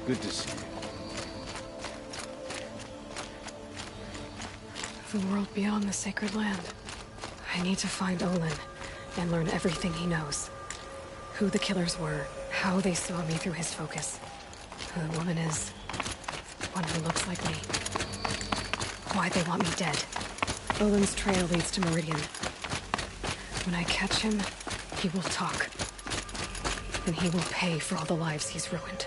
Good to see you. The world beyond the sacred land. I need to find Olin and learn everything he knows. Who the killers were, how they saw me through his focus. Who the woman is. One who looks like me. Why they want me dead. Olin's trail leads to Meridian. When I catch him, he will talk. And he will pay for all the lives he's ruined.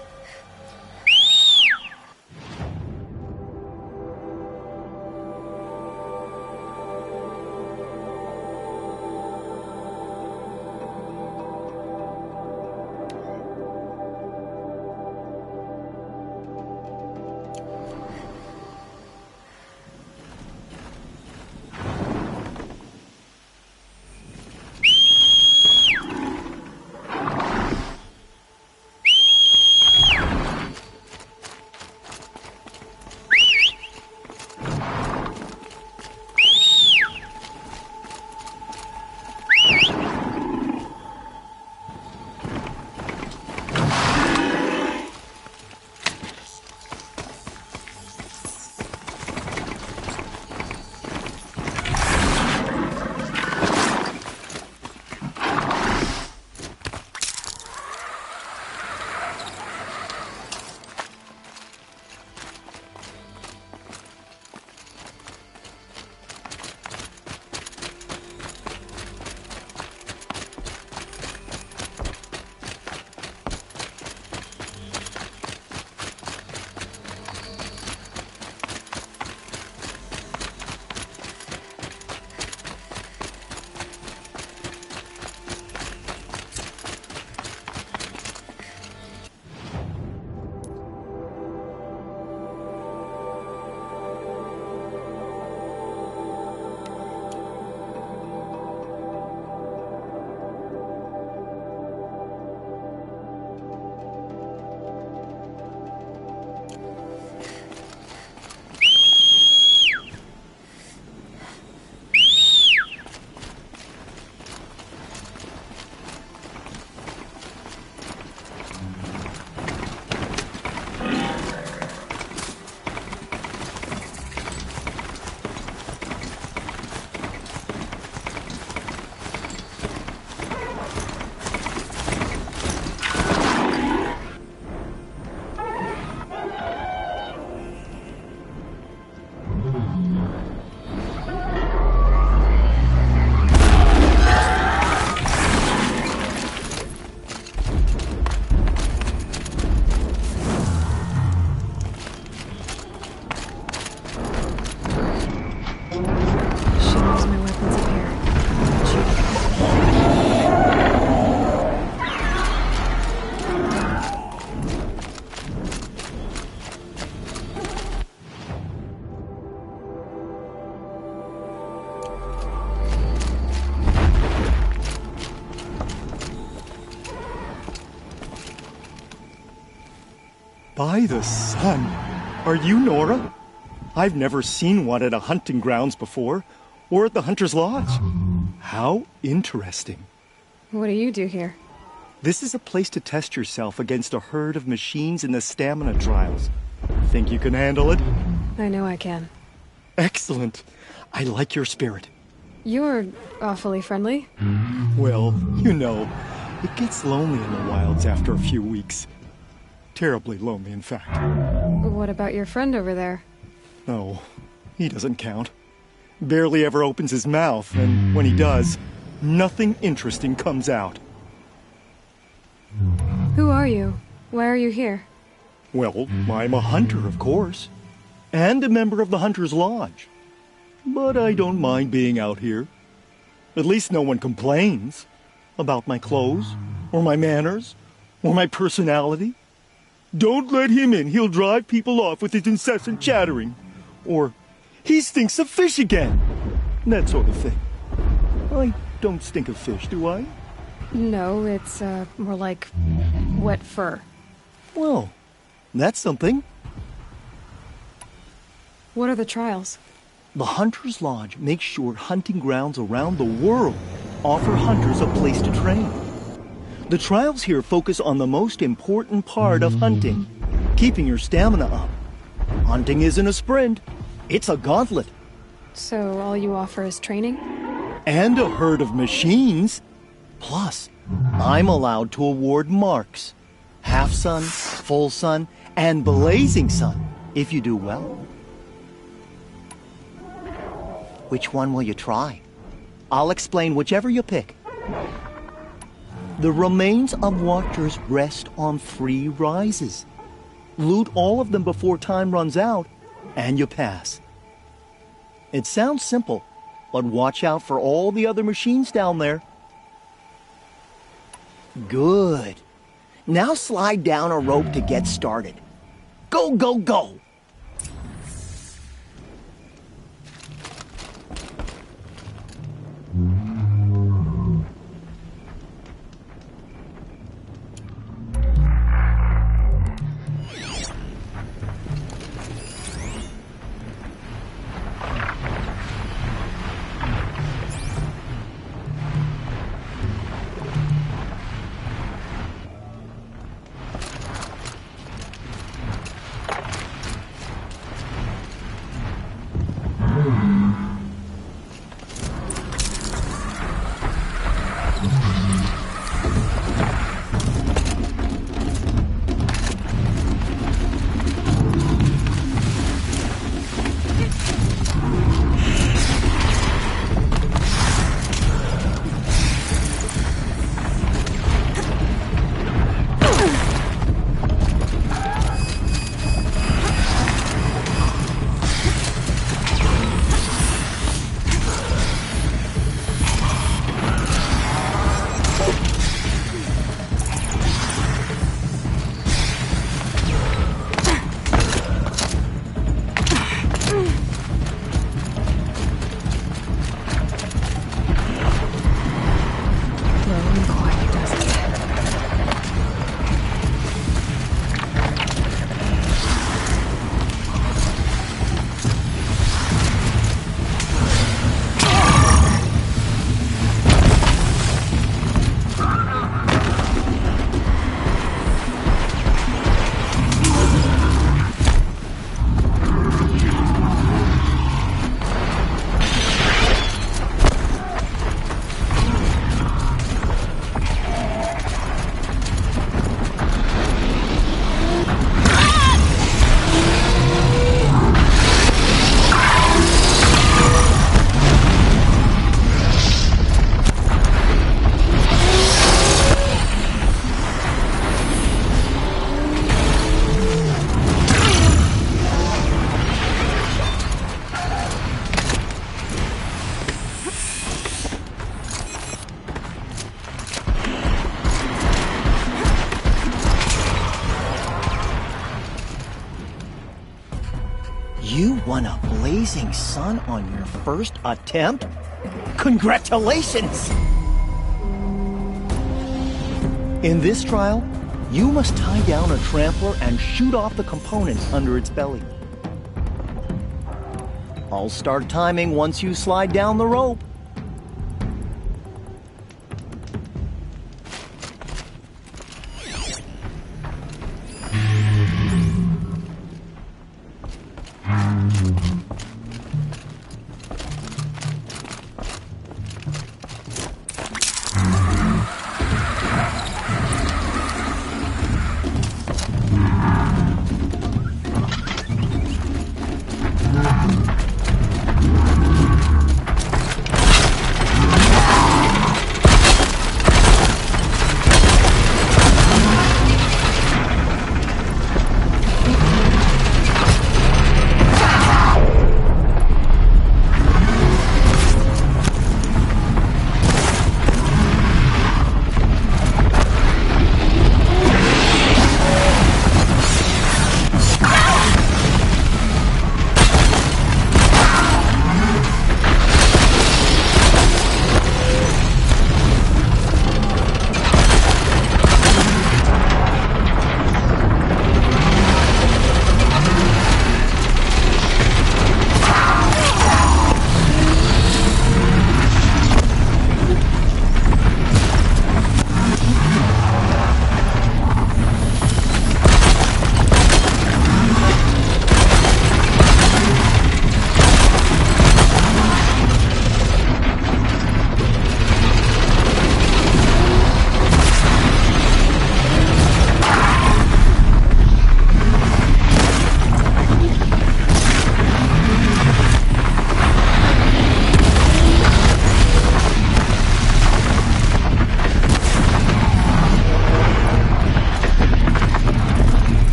By the sun! Are you Nora? I've never seen one at a hunting grounds before, or at the Hunter's Lodge. How interesting. What do you do here? This is a place to test yourself against a herd of machines in the stamina trials. Think you can handle it? I know I can. Excellent. I like your spirit. You're awfully friendly. Well, you know, it gets lonely in the wilds after a few weeks. Terribly lonely, in fact. What about your friend over there? Oh, he doesn't count. Barely ever opens his mouth, and when he does, nothing interesting comes out. Who are you? Why are you here? Well, I'm a hunter, of course. And a member of the Hunter's Lodge. But I don't mind being out here. At least no one complains about my clothes, or my manners, or my personality. Don't let him in, he'll drive people off with his incessant chattering. Or, he stinks of fish again. That sort of thing. I don't stink of fish, do I? No, it's more like wet fur. Well, that's something. What are the trials? The Hunter's Lodge makes sure hunting grounds around the world offer hunters a place to train. The trials here focus on the most important part of hunting, keeping your stamina up. Hunting isn't a sprint, it's a gauntlet. So all you offer is training? And a herd of machines. Plus, I'm allowed to award marks. Half sun, full sun, and blazing sun, if you do well. Which one will you try? I'll explain whichever you pick. The remains of Watchers rest on 3 rises. Loot all of them before time runs out, and you pass. It sounds simple, but watch out for all the other machines down there. Good. Now slide down a rope to get started. Go, go, go! You won a blazing sun on your first attempt? Congratulations! In this trial, you must tie down a trampler and shoot off the components under its belly. I'll start timing once you slide down the rope.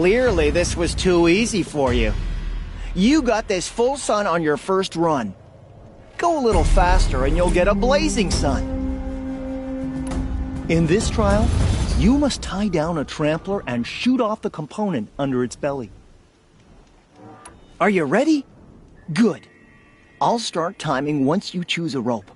Clearly, this was too easy for you. You got this full sun on your first run. Go a little faster and you'll get a blazing sun. In this trial, you must tie down a trampler and shoot off the component under its belly. Are you ready? Good. I'll start timing once you choose a rope.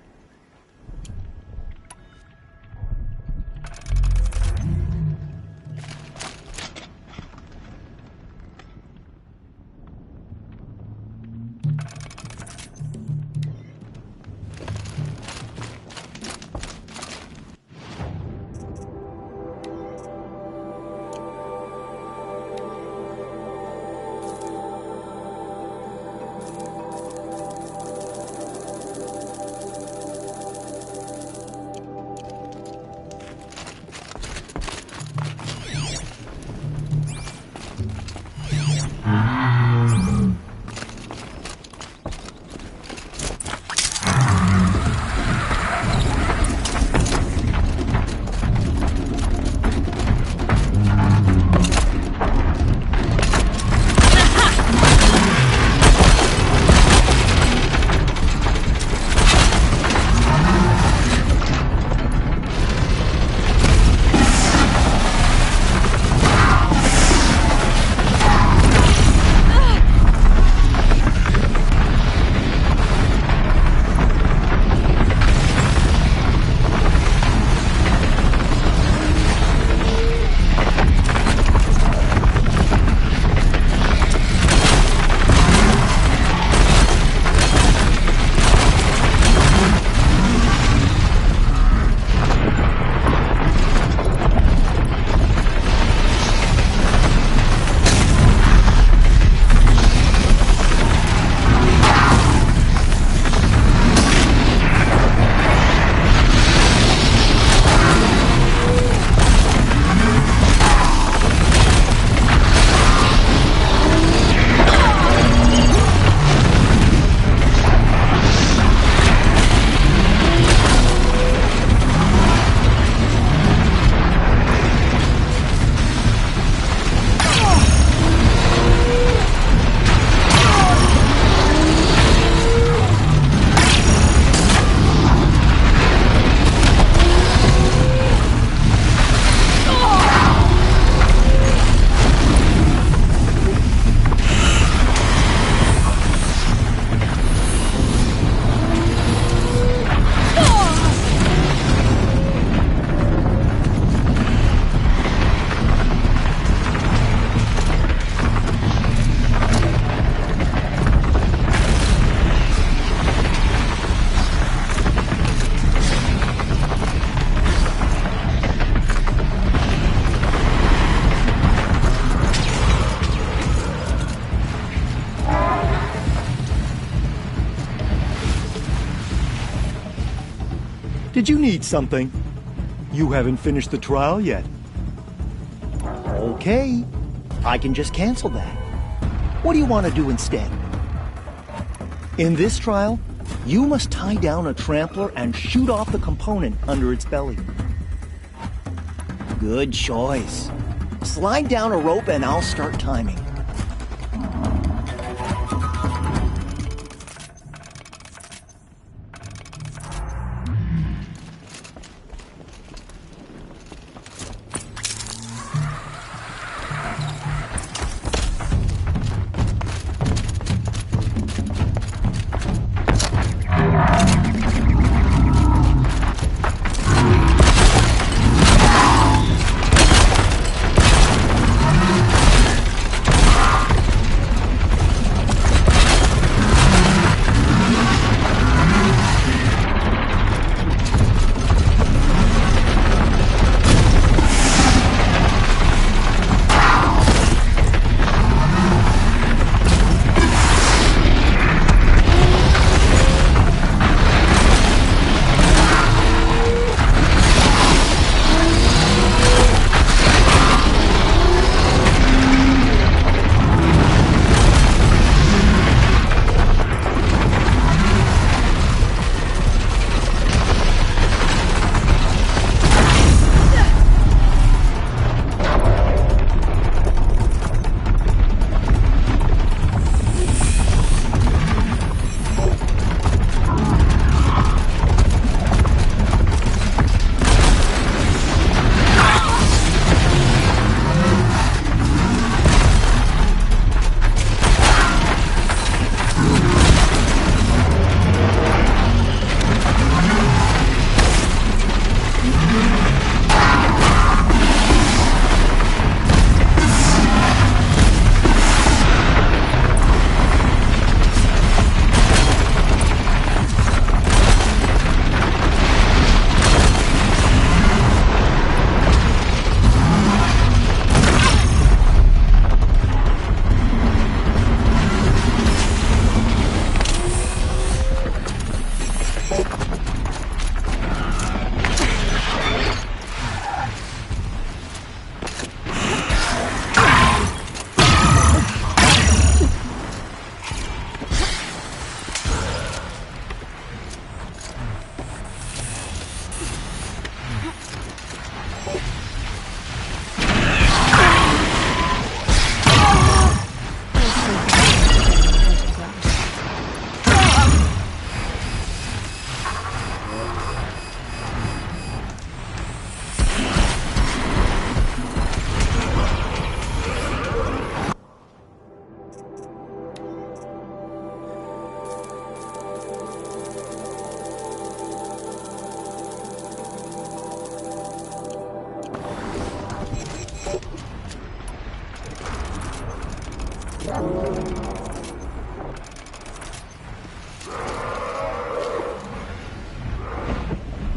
Did you need something? You haven't finished the trial yet. Okay, I can just cancel that. What do you want to do instead? In this trial, you must tie down a trampler and shoot off the component under its belly. Good choice. Slide down a rope and I'll start timing.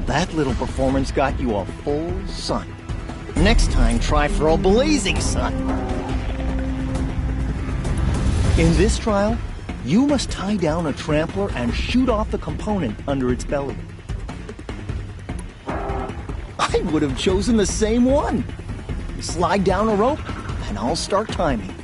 That little performance got you a full sun. Next time, try for a blazing sun. In this trial, you must tie down a trampler and shoot off the component under its belly. I would have chosen the same one. Slide down a rope, and I'll start timing.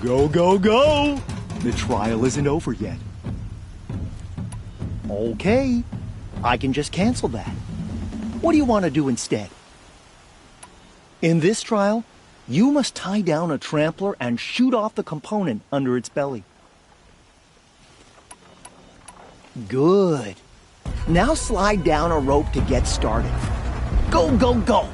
Go, go, go! The trial isn't over yet. Okay, I can just cancel that. What do you want to do instead? In this trial, you must tie down a trampler and shoot off the component under its belly. Good. Now slide down a rope to get started. Go, go, go!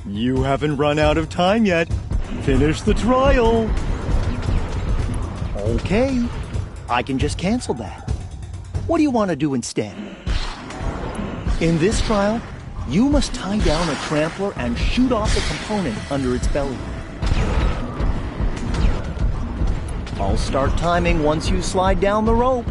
You haven't run out of time yet. Finish the trial. Okay, I can just cancel that. What do you want to do instead? In this trial, you must tie down a trampler and shoot off the component under its belly. I'll start timing once you slide down the rope.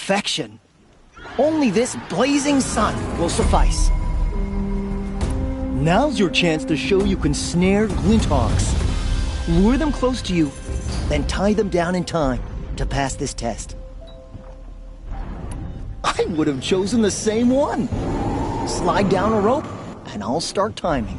Perfection! Only this blazing sun will suffice. Now's your chance to show you can snare Glinthawks. Lure them close to you, then tie them down in time to pass this test. I would have chosen the same one. Slide down a rope, and I'll start timing.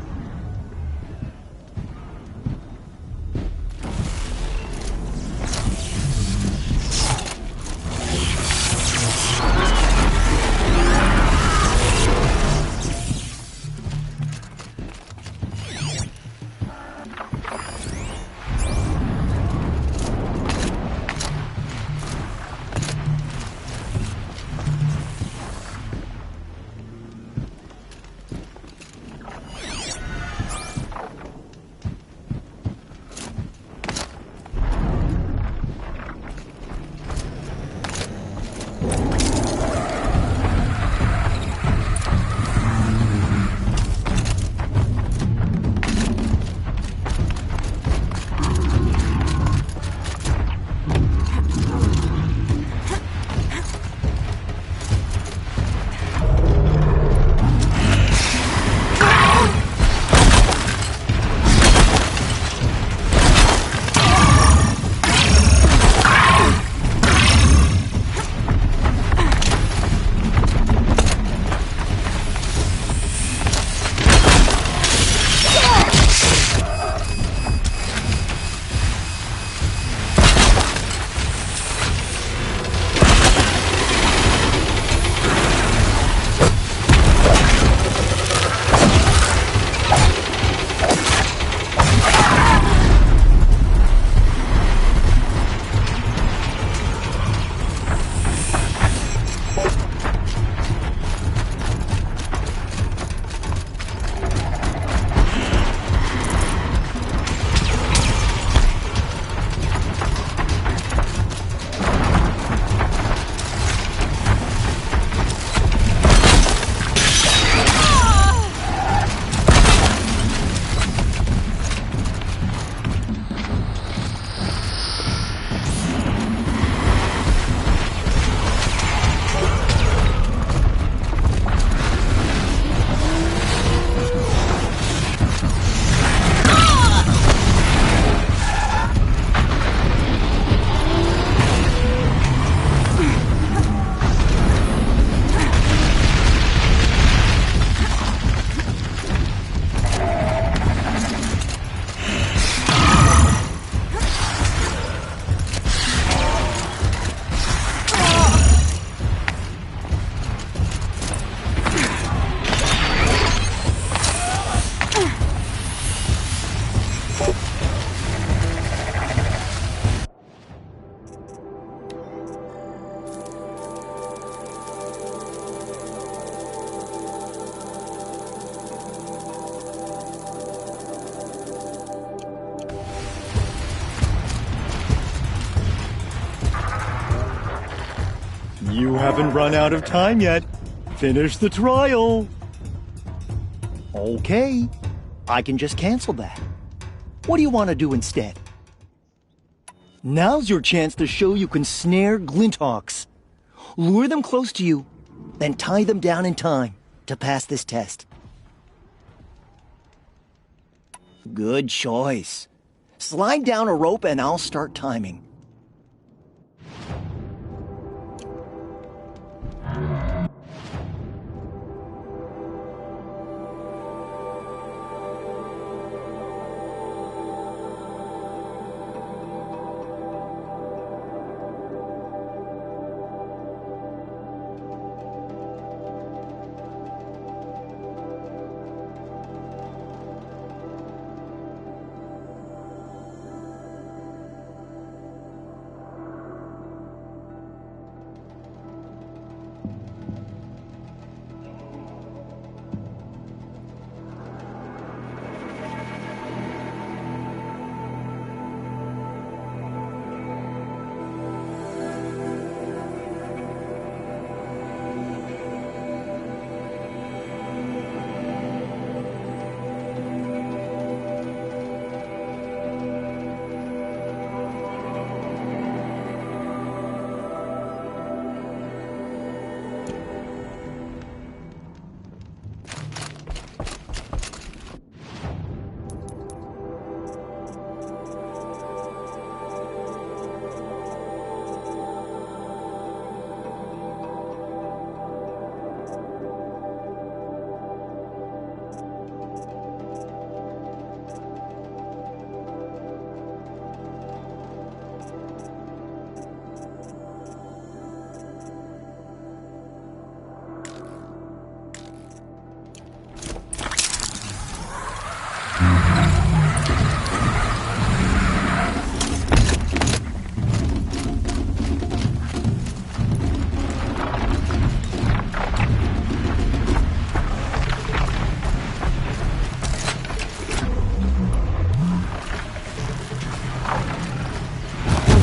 haven't run out of time yet. Finish the trial. Okay, I can just cancel that. What do you want to do instead? Now's your chance to show you can snare Glinthawks. Lure them close to you, then tie them down in time to pass this test. Good choice. Slide down a rope and I'll start timing.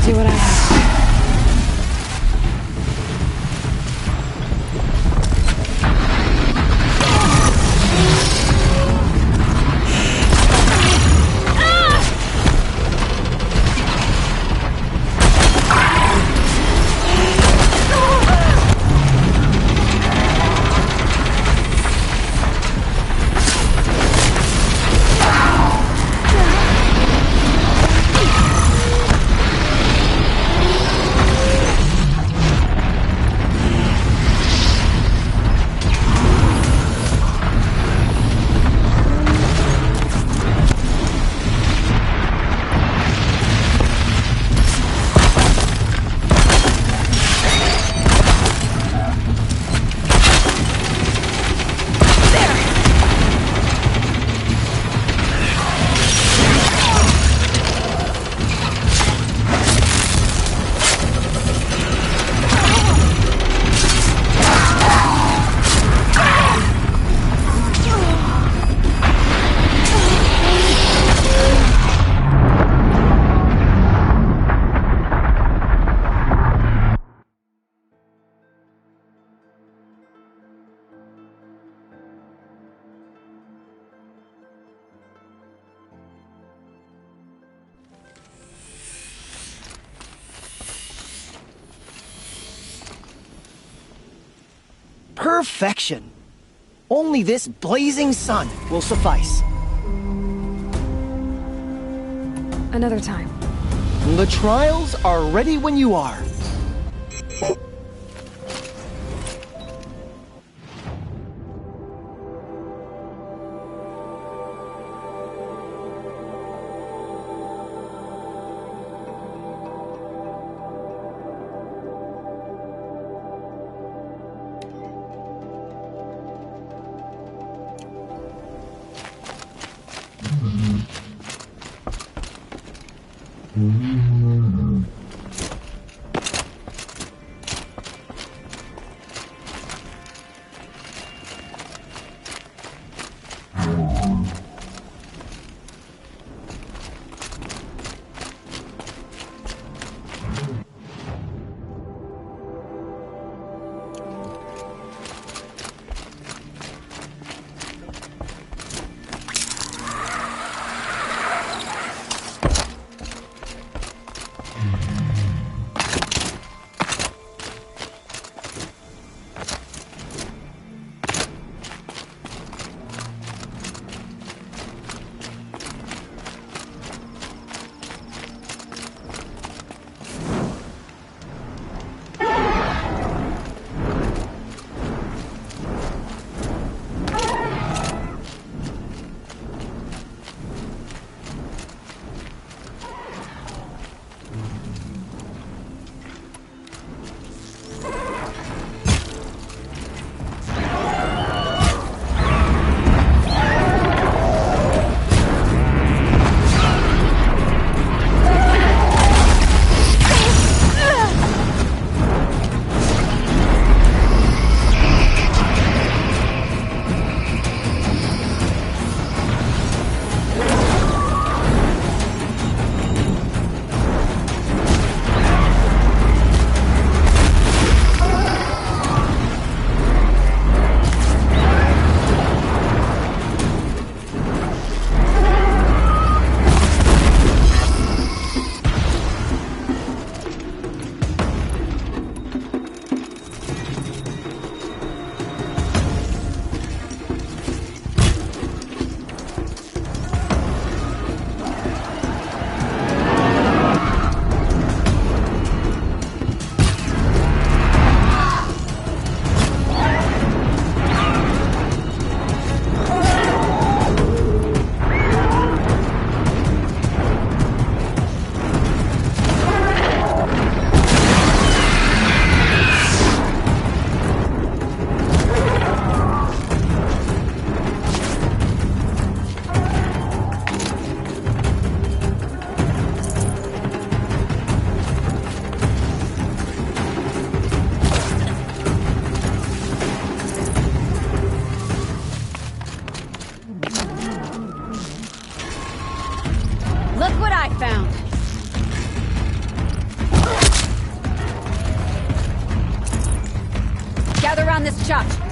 See what I have. Perfection! Only this blazing sun will suffice. Another time. The trials are ready when you are. Chop!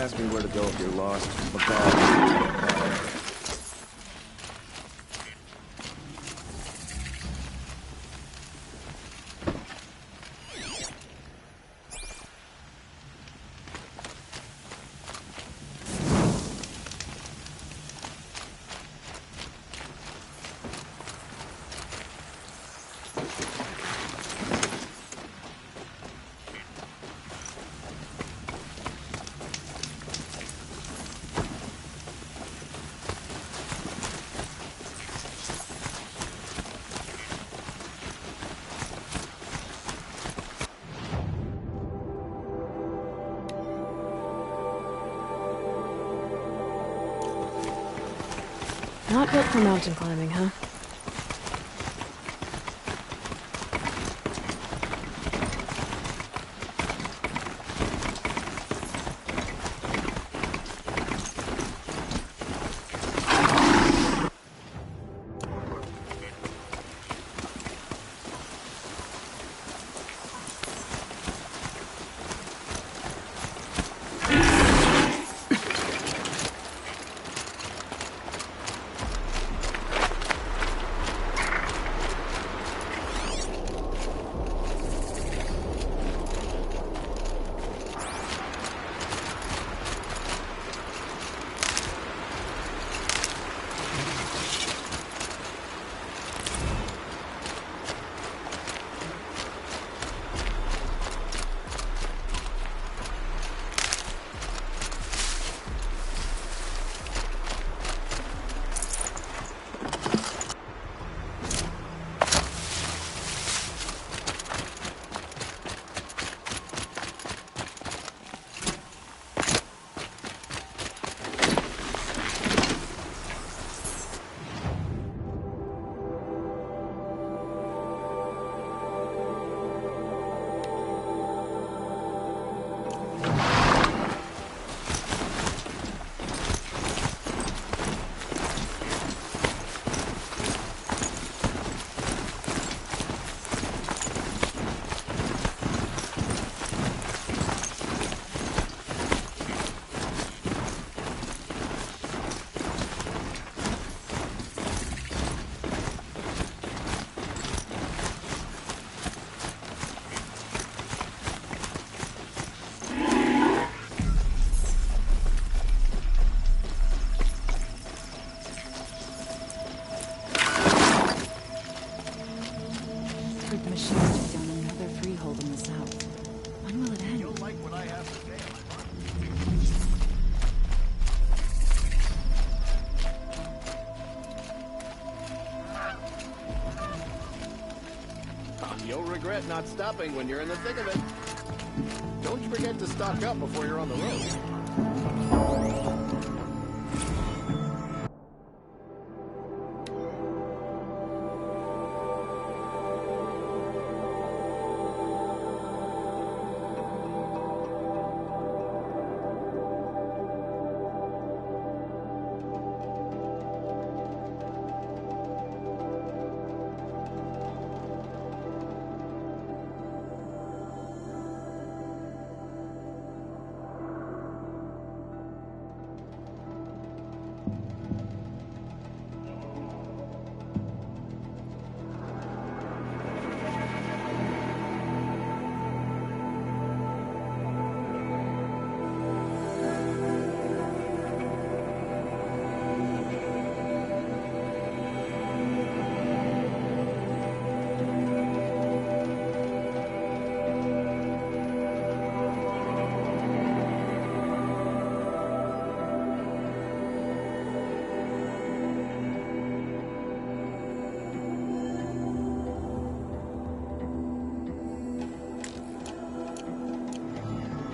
ask me where to go if you're lost. McCall. Not built for mountain climbing, huh? The machines took down another freehold in the south. When will it end? You'll like what I have to say. You'll regret not stopping when you're in the thick of it. Don't forget to stock up before you're on the road.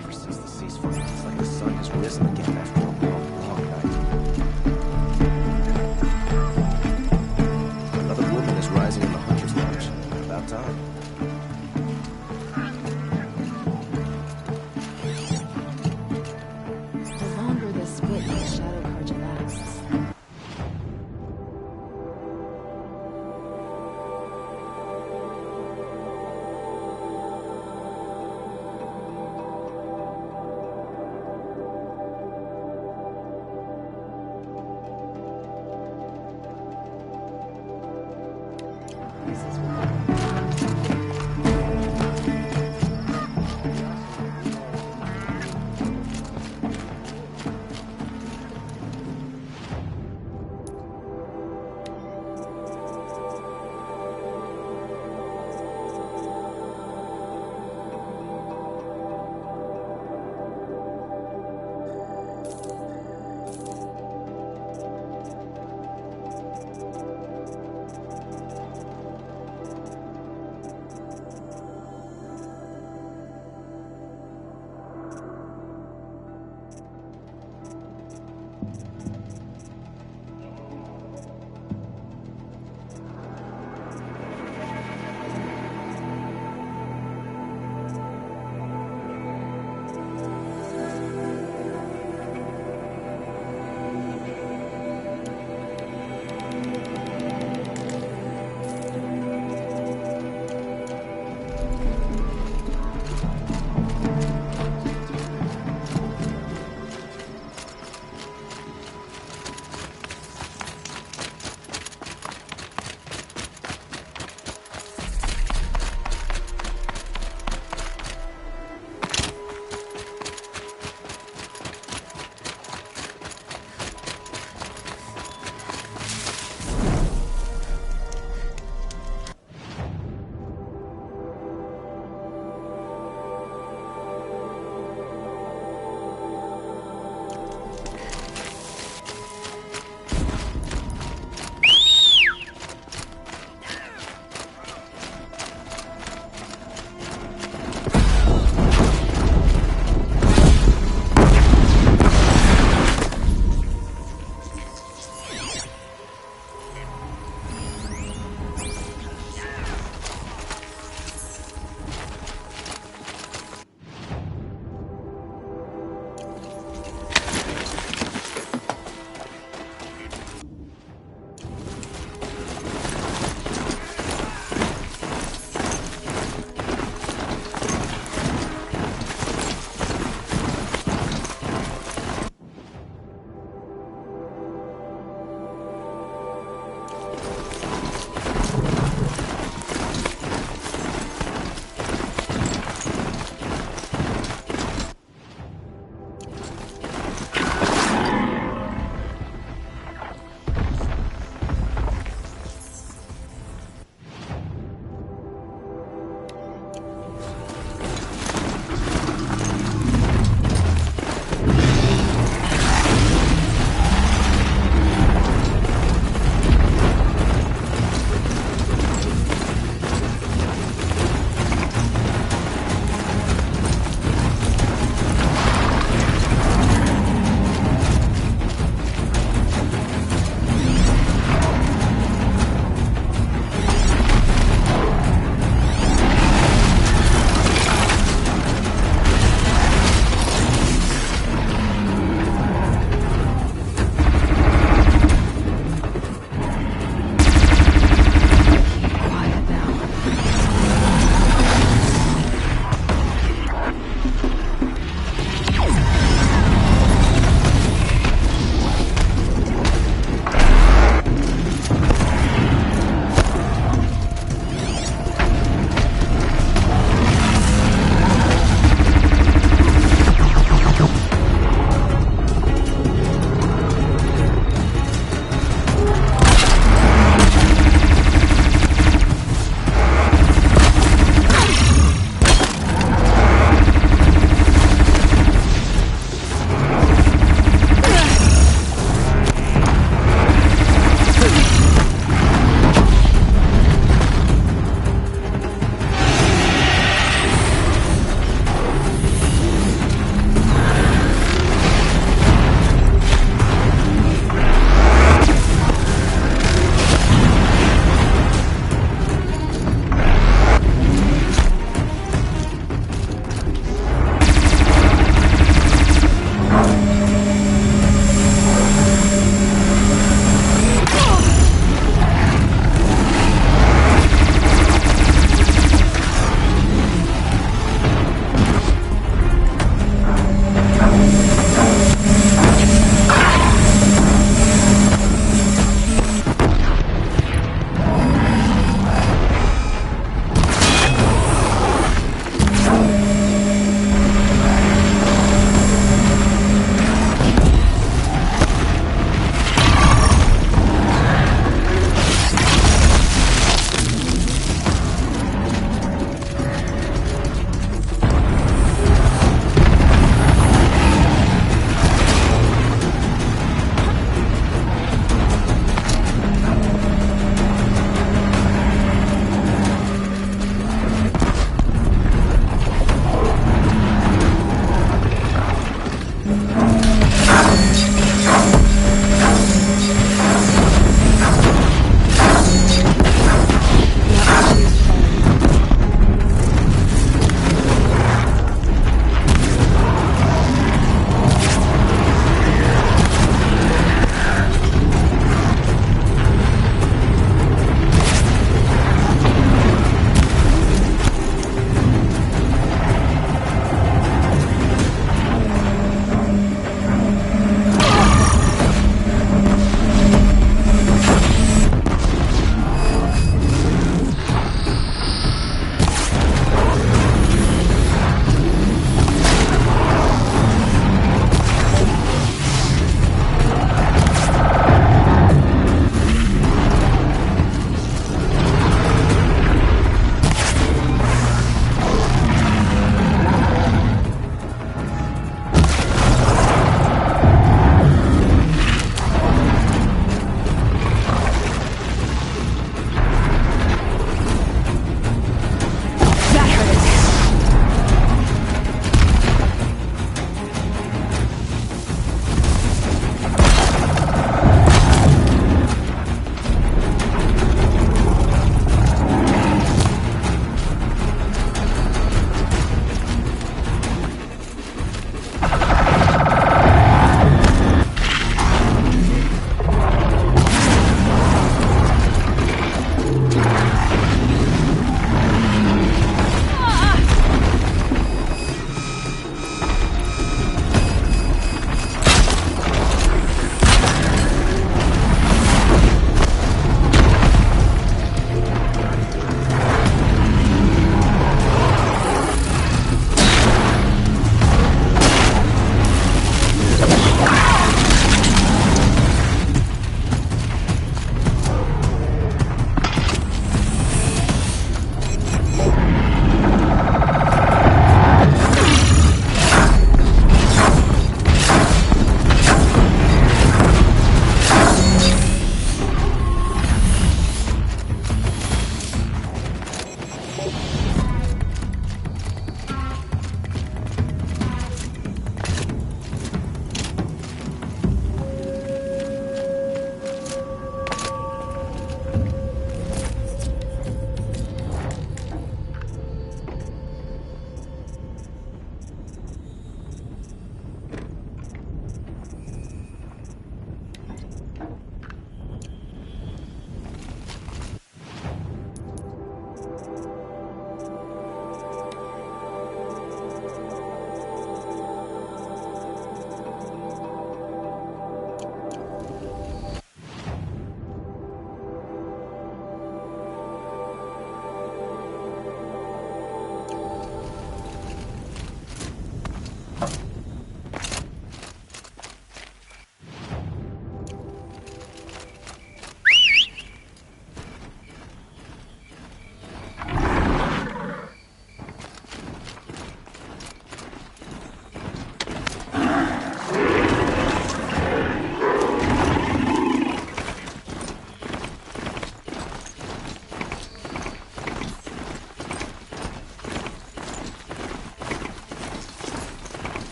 Ever since the ceasefire, it's like the sun has risen again after a long, long night. Another woman is rising in the Hunter's Lodge. About time. The longer this split in the Shadow Carja lasts,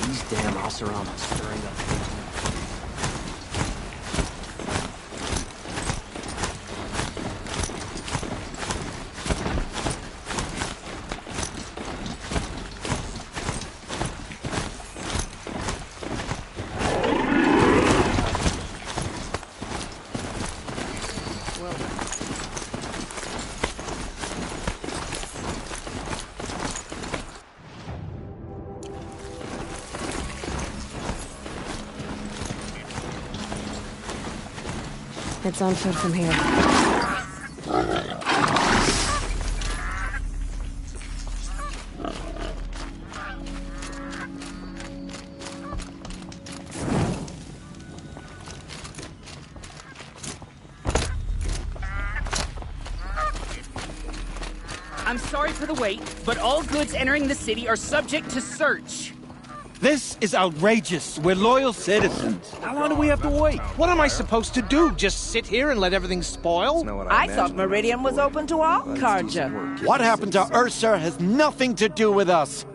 These damn Osaramas stirring up things. It's on foot from here. I'm sorry for the wait, but all goods entering the city are subject to search. This is outrageous. We're loyal citizens. How long do we have to wait? What am I supposed to do? Just sit here and let everything spoil? I thought Meridian was open to all Carja. What happened to Ursa has nothing to do with us.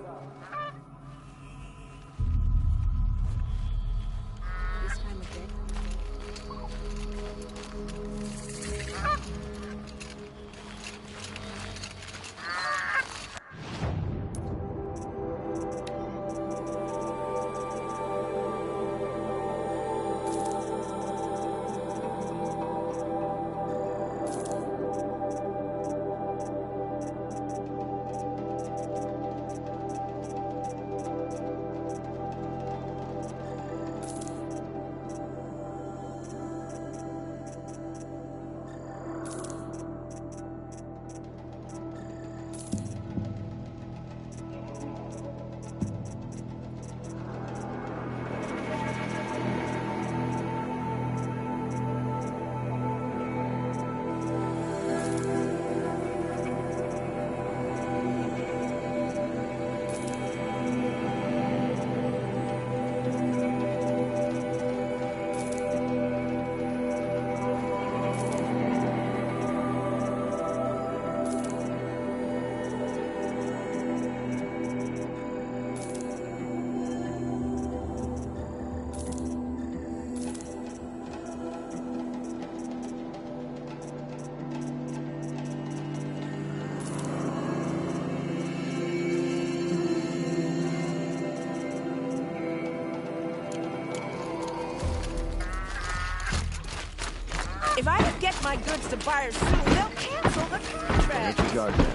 If I don't get my goods to buyers soon, they'll cancel the contract. Get your guard down.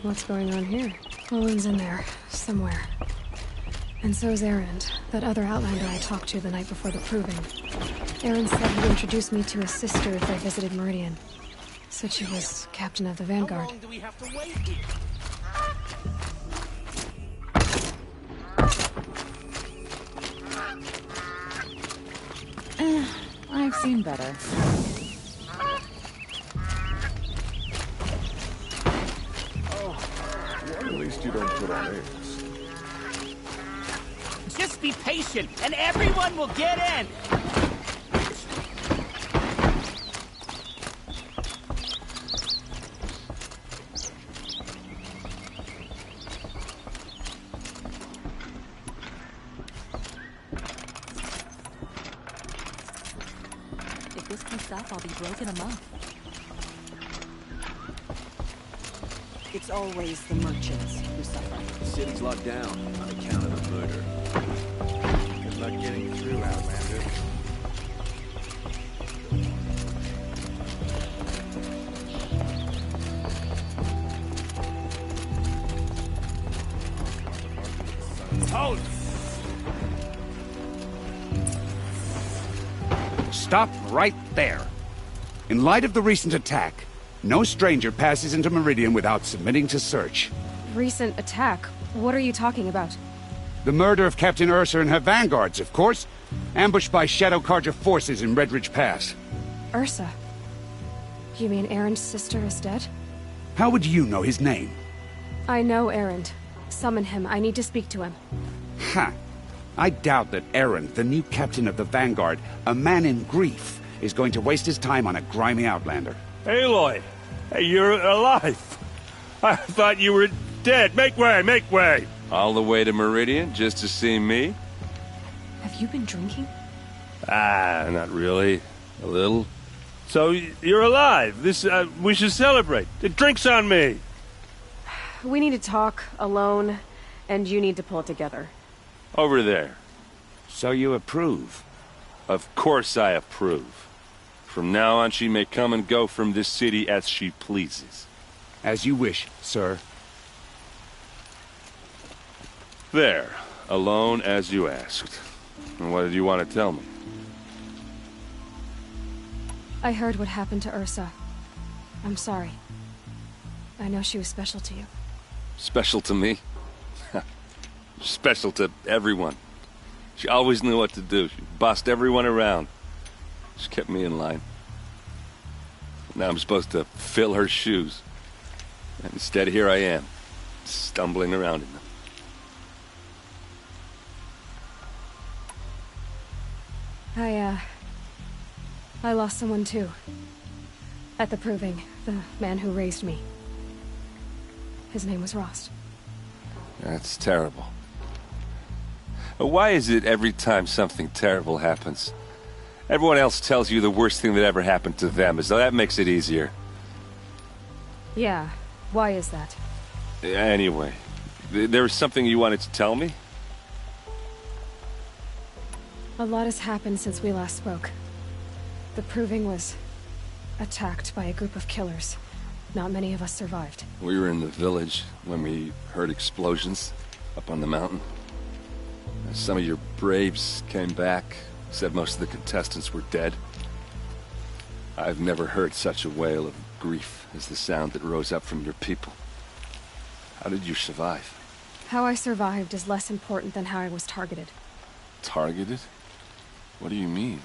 What's going on here? Olin's in there, somewhere. And so's Erend, that other Outlander I talked to the night before the proving. Erend said he'd introduce me to his sister if I visited Meridian. Said she was captain of the Vanguard. How long do we have to wait here? I've seen better. At least you don't put on airs. Just be patient, and everyone will get in. If this keeps up, I'll be broke in a month. It's always the merchants who suffer. The city's locked down on account of the murder. Good luck getting through, Outlander. Stop right there. In light of the recent attack, no stranger passes into Meridian without submitting to search. Recent attack? What are you talking about? The murder of Captain Ursa and her vanguards, of course. Ambushed by Shadow Carja forces in Redridge Pass. Ursa? You mean Erend's sister is dead? How would you know his name? I know Erend. Summon him. I need to speak to him. Ha! I doubt that Erend, the new captain of the Vanguard, a man in grief, is going to waste his time on a grimy outlander. Aloy! Hey, you're alive! I thought you were dead. Make way, make way. All the way to Meridian just to see me? Have you been drinking? Ah, not really. A little. So, you're alive. We should celebrate. The drink's on me. We need to talk, alone, and you need to pull it together. Over there. So you approve? Of course I approve. From now on, she may come and go from this city as she pleases. As you wish, sir. There. Alone as you asked. And what did you want to tell me? I heard what happened to Ursa. I'm sorry. I know she was special to you. Special to me? Special to everyone. She always knew what to do. She bossed everyone around. She kept me in line. Now I'm supposed to fill her shoes. And instead, here I am, stumbling around in them. I lost someone too. At the Proving, the man who raised me. His name was Rost. That's terrible. Why is it every time something terrible happens, everyone else tells you the worst thing that ever happened to them, as though that makes it easier? Yeah, why is that? Anyway, there was something you wanted to tell me? A lot has happened since we last spoke. The Proving was attacked by a group of killers. Not many of us survived. We were in the village when we heard explosions up on the mountain. Some of your braves came back, said most of the contestants were dead. I've never heard such a wail of grief as the sound that rose up from your people. How did you survive? How I survived is less important than how I was targeted. Targeted? What do you mean?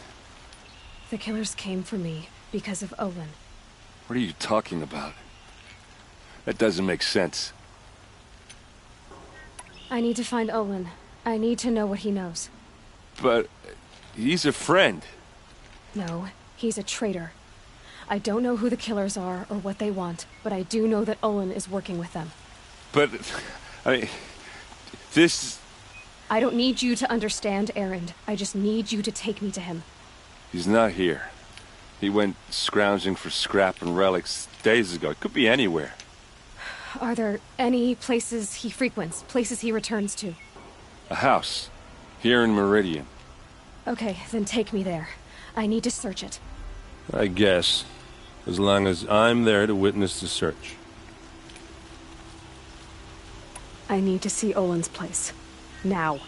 The killers came for me because of Olin. What are you talking about? That doesn't make sense. I need to find Olin. I need to know what he knows. But he's a friend. No, he's a traitor. I don't know who the killers are or what they want, but I do know that Olin is working with them. But, I mean, this... I don't need you to understand, Erend. I just need you to take me to him. He's not here. He went scrounging for scrap and relics days ago. It could be anywhere. Are there any places he frequents, places he returns to? A house. Here in Meridian. Okay, then take me there. I need to search it. I guess. As long as I'm there to witness the search. I need to see Olin's place. Now.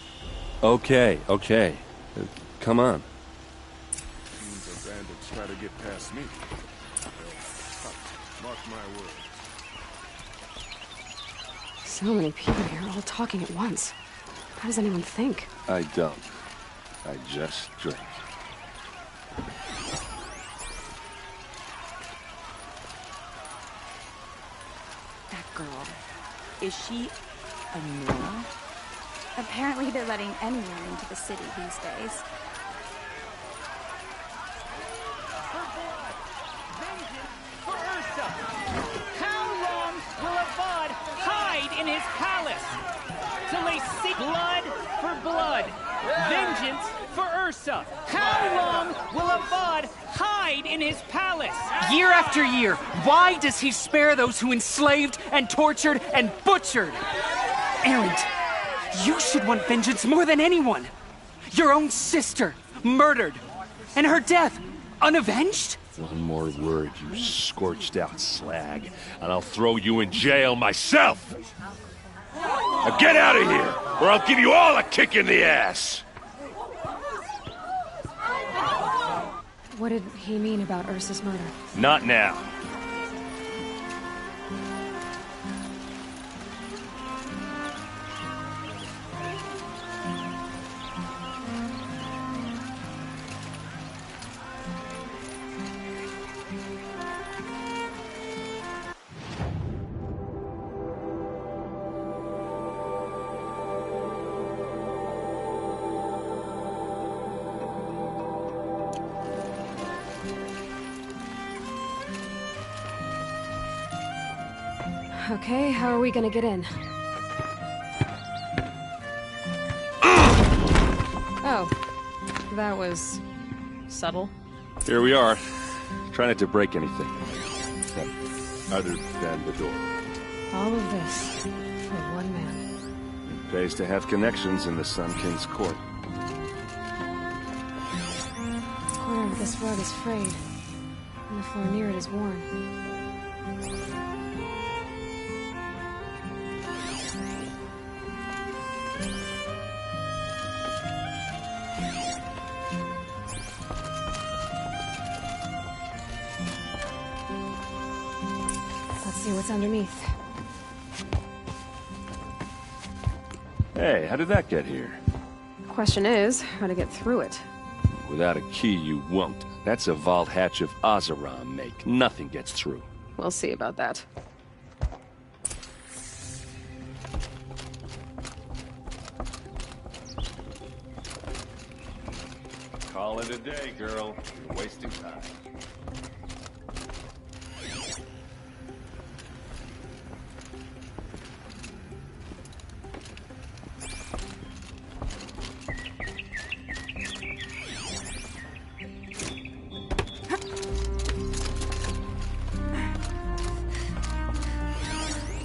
Okay. Come on. The bandits try to get past me. Mark my words. So many people here, all talking at once. How does anyone think? I don't. I just drink. That girl. Is she a Nora? Apparently they're letting anyone into the city these days. For Ursa! How long will Avad hide in his palace? Till they seek blood for blood. Vengeance for Ursa. How long will Avad hide in his palace? Year after year, why does he spare those who enslaved and tortured and butchered? Erend, you should want vengeance more than anyone. Your own sister, murdered. And her death, unavenged? One more word, you scorched-out slag, and I'll throw you in jail myself! Now get out of here, or I'll give you all a kick in the ass! What did he mean about Ursa's murder? Not now. Okay, how are we gonna get in? Oh, that was subtle. Here we are. Try not to break anything. Other than the door. All of this for one man. It pays to have connections in the Sun King's court. The corner of this rug is frayed, and the floor near it is worn. Let's see what's underneath. Hey, how did that get here? Question is, how to get through it. Without a key, you won't. That's a vault hatch of Oseram make. Nothing gets through. We'll see about that. Call it a day, girl. You're wasting time.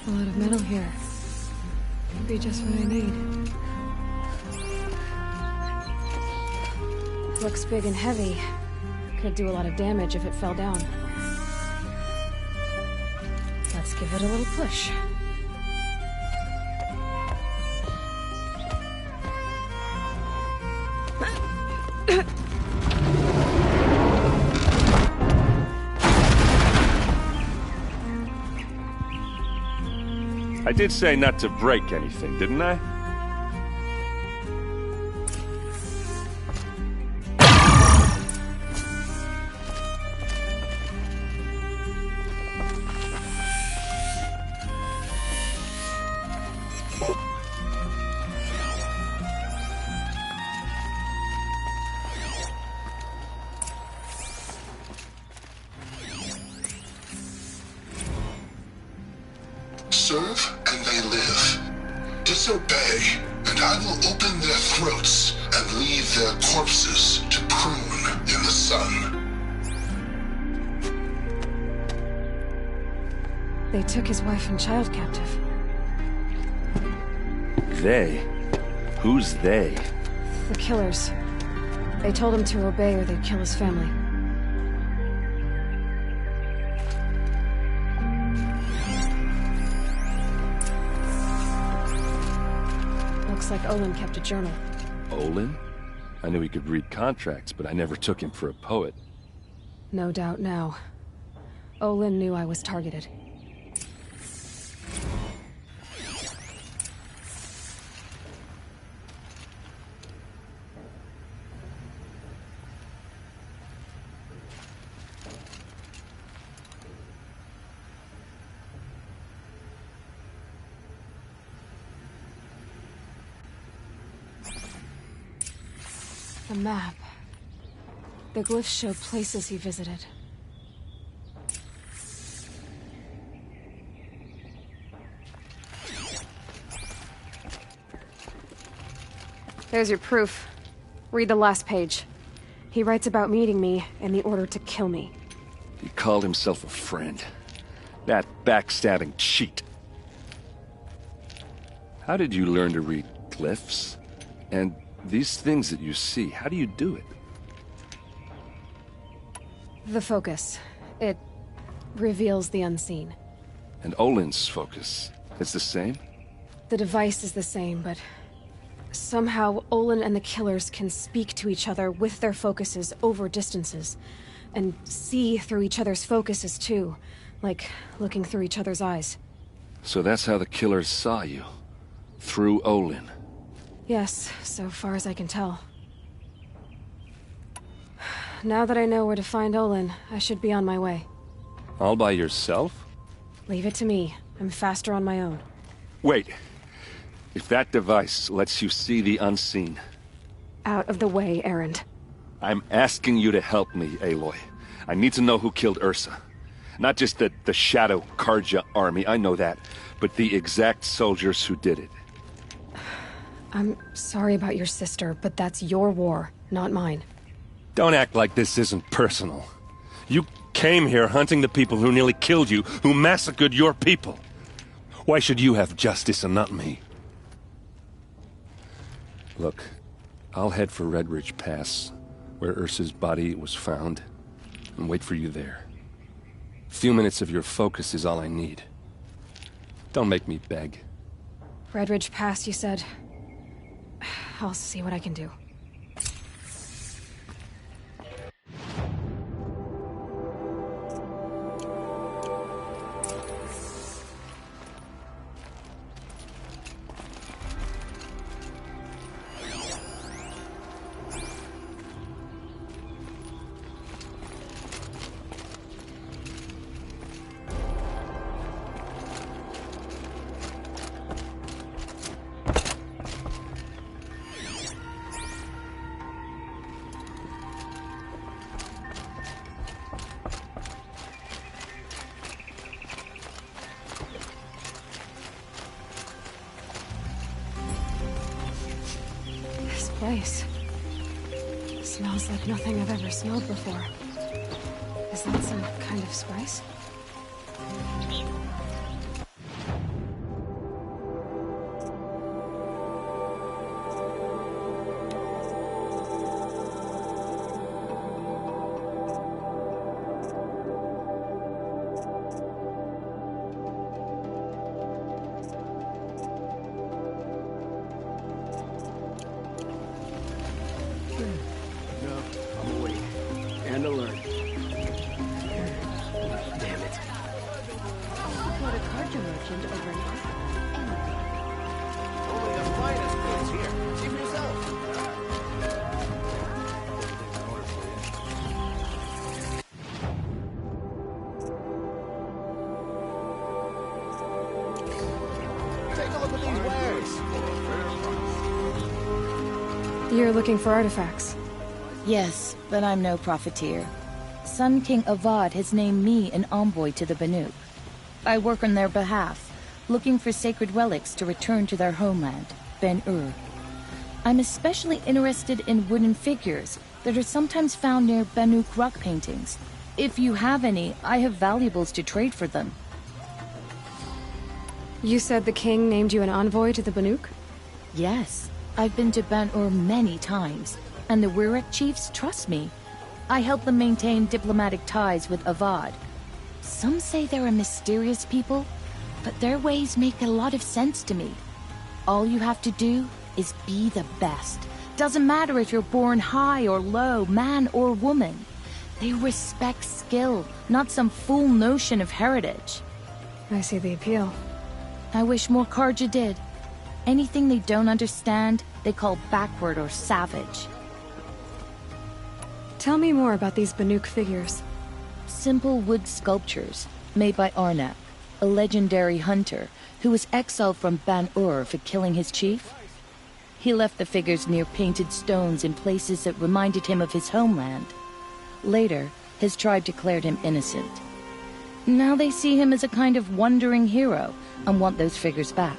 A lot of metal here. Could be just what I need. Looks big and heavy. Could do a lot of damage if it fell down. Let's give it a little push. I did say not to break anything, didn't I? Serve and they live. Disobey, and I will open their throats and leave their corpses to prune in the sun. They took his wife and child captive. They? Who's they? The killers. They told him to obey or they'd kill his family. Looks like Olin kept a journal. Olin? I knew he could read contracts, but I never took him for a poet. No doubt now. Olin knew I was targeted. The map. The glyphs show places he visited. There's your proof. Read the last page. He writes about meeting me and the order to kill me. He called himself a friend. That backstabbing cheat. How did you learn to read glyphs? And these things that you see, how do you do it? The focus. It reveals the unseen. And Olin's focus, it's the same? The device is the same, but somehow Olin and the killers can speak to each other with their focuses over distances, and see through each other's focuses too, like looking through each other's eyes. So that's how the killers saw you, through Olin. Yes, so far as I can tell. Now that I know where to find Olin, I should be on my way. All by yourself? Leave it to me. I'm faster on my own. Wait. If that device lets you see the unseen... Out of the way, Erend. I'm asking you to help me, Aloy. I need to know who killed Ursa. Not just the Shadow Karja army, I know that, but the exact soldiers who did it. I'm sorry about your sister, but that's your war, not mine. Don't act like this isn't personal. You came here hunting the people who nearly killed you, who massacred your people. Why should you have justice and not me? Look, I'll head for Red Ridge Pass, where Ursa's body was found, and wait for you there. A few minutes of your focus is all I need. Don't make me beg. Red Ridge Pass, you said. I'll see what I can do. Place. Smells like nothing I've ever smelled before. Is that some kind of spice? You're looking for artifacts? Yes, but I'm no profiteer. Sun King Avad has named me an envoy to the Banuk. I work on their behalf, looking for sacred relics to return to their homeland, Ben-Ur. I'm especially interested in wooden figures that are sometimes found near Banuk rock paintings. If you have any, I have valuables to trade for them. You said the king named you an envoy to the Banuk? Yes. I've been to Ben-Ur many times, and the Wirek chiefs trust me. I help them maintain diplomatic ties with Avad. Some say they're a mysterious people, but their ways make a lot of sense to me. All you have to do is be the best. Doesn't matter if you're born high or low, man or woman. They respect skill, not some fool notion of heritage. I see the appeal. I wish more Karja did. Anything they don't understand, they call backward or savage. Tell me more about these Banuk figures. Simple wood sculptures, made by Arnak, a legendary hunter who was exiled from Ban-Ur for killing his chief. He left the figures near painted stones in places that reminded him of his homeland. Later, his tribe declared him innocent. Now they see him as a kind of wandering hero and want those figures back.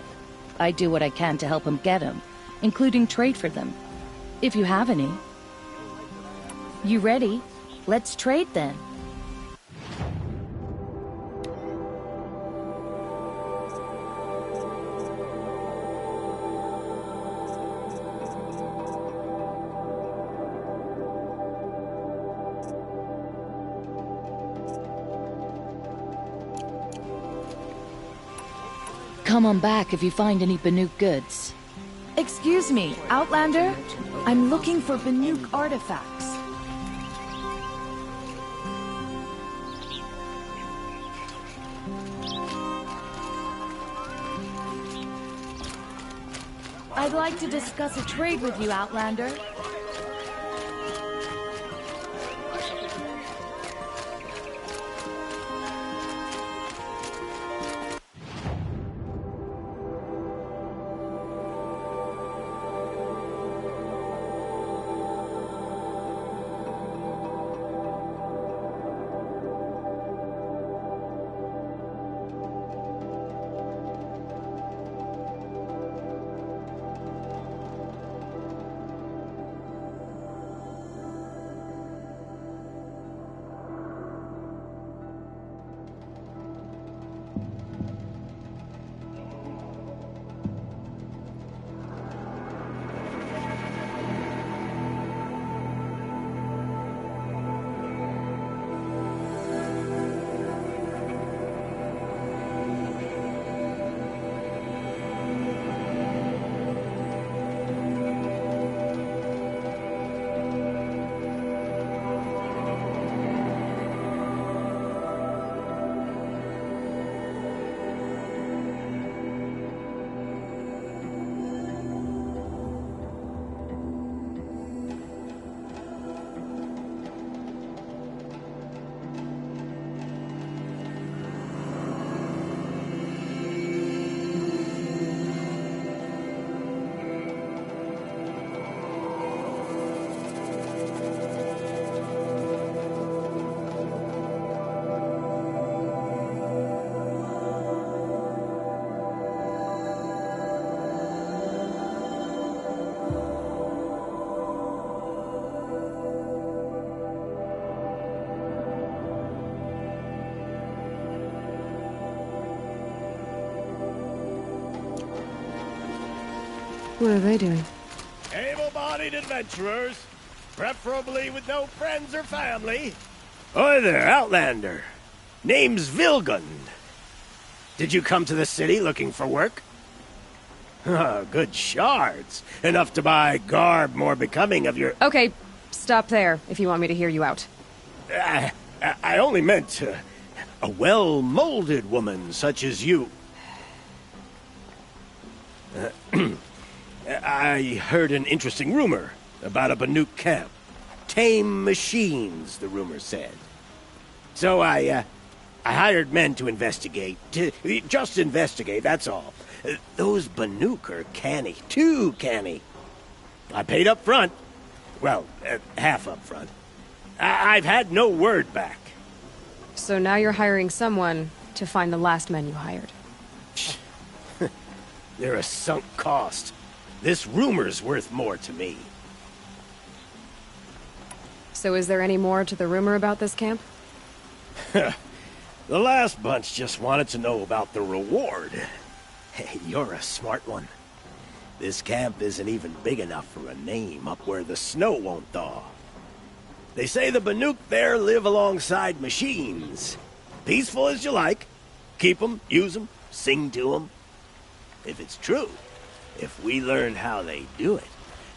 I do what I can to help him get them, including trade for them. If you have any. You ready? Let's trade then. Come on back if you find any Banuk goods. Excuse me, Outlander? I'm looking for Banuk artifacts. I'd like to discuss a trade with you, Outlander. What are they doing? Able-bodied adventurers, preferably with no friends or family. Oi there, Outlander. Name's Vilgun. Did you come to the city looking for work? Good shards. Enough to buy garb more becoming of your... Okay, stop there if you want me to hear you out. I only meant a well-molded woman such as you. I heard an interesting rumor about a Banuk camp. Tame machines, the rumor said. So I hired men to investigate. Just investigate, that's all. Those Banuk are canny. Too canny. I paid up front. Well, half up front. I've had no word back. So now you're hiring someone to find the last men you hired. They're a sunk cost. This rumor's worth more to me. So is there any more to the rumor about this camp? The last bunch just wanted to know about the reward. Hey, you're a smart one. This camp isn't even big enough for a name up where the snow won't thaw. They say the Banuk there live alongside machines. Peaceful as you like. Keep them, use them, sing to them. If it's true, if we learn how they do it,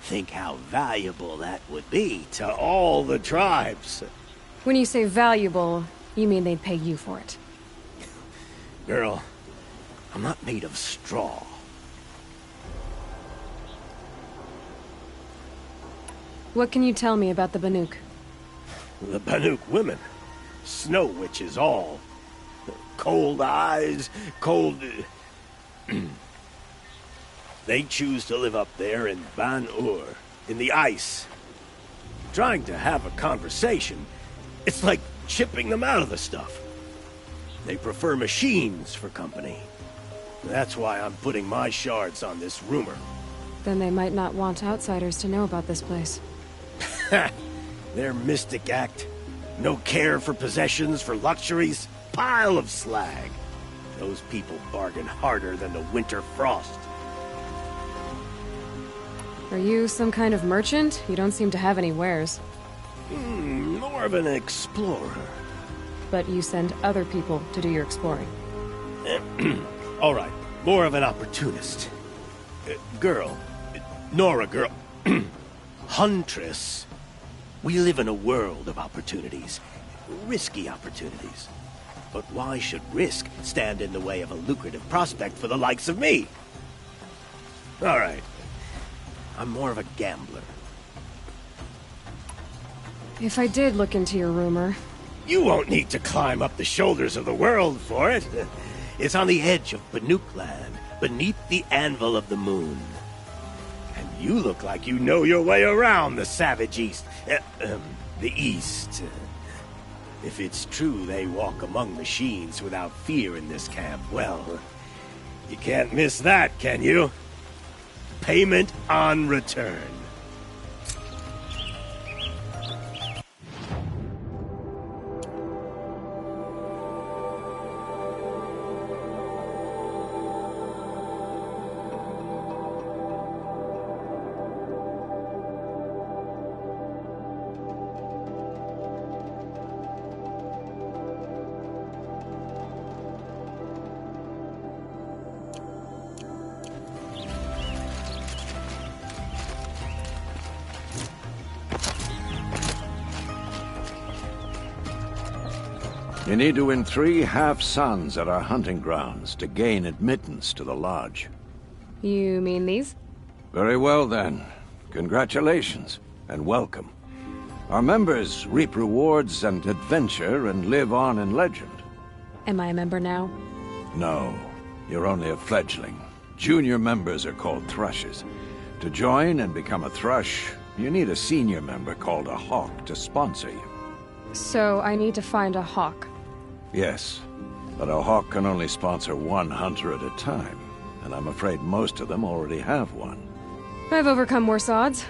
think how valuable that would be to all the tribes. When you say valuable, you mean they'd pay you for it. Girl, I'm not made of straw. What can you tell me about the Banuk? The Banuk women. Snow witches all. Cold eyes, cold... They choose to live up there in Ban-Ur, in the ice. Trying to have a conversation, it's like chipping them out of the stuff. They prefer machines for company. That's why I'm putting my shards on this rumor. Then they might not want outsiders to know about this place. Their mystic act. No care for possessions, for luxuries. Pile of slag. Those people bargain harder than the winter frost. Are you some kind of merchant? You don't seem to have any wares. More of an explorer. But you send other people to do your exploring. All right, more of an opportunist. Girl. Nora girl. Huntress. We live in a world of opportunities. Risky opportunities. But why should risk stand in the way of a lucrative prospect for the likes of me? All right. I'm more of a gambler. If I did look into your rumor... You won't need to climb up the shoulders of the world for it. It's on the edge of Banuk land, beneath the anvil of the moon. And you look like you know your way around the savage east. The east. If it's true they walk among machines without fear in this camp, well, you can't miss that, can you? Payment on return. You need to win 3 half-suns at our hunting grounds to gain admittance to the lodge. You mean these? Very well, then. Congratulations, and welcome. Our members reap rewards and adventure and live on in legend. Am I a member now? No, you're only a fledgling. Junior members are called thrushes. To join and become a thrush, you need a senior member called a hawk to sponsor you. So I need to find a hawk. Yes, but a hawk can only sponsor 1 hunter at a time, and I'm afraid most of them already have one. I've overcome worse odds.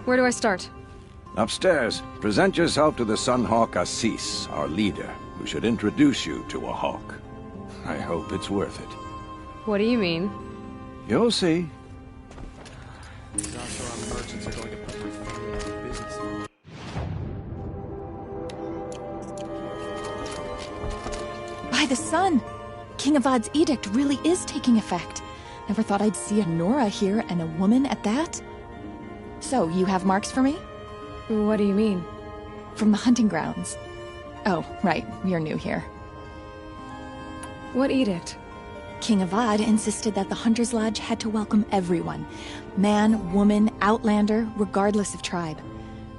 Where do I start? Upstairs, present yourself to the Sunhawk Assis, our leader, who should introduce you to a hawk. I hope it's worth it. What do you mean? You'll see. These Oseram merchants are going to put my family out of business. By the sun! King Avad's edict really is taking effect. Never thought I'd see a Nora here, and a woman at that. So, you have marks for me? What do you mean? From the hunting grounds. Oh, right, you're new here. What edict? King Avad insisted that the Hunter's Lodge had to welcome everyone. Man, woman, outlander, regardless of tribe.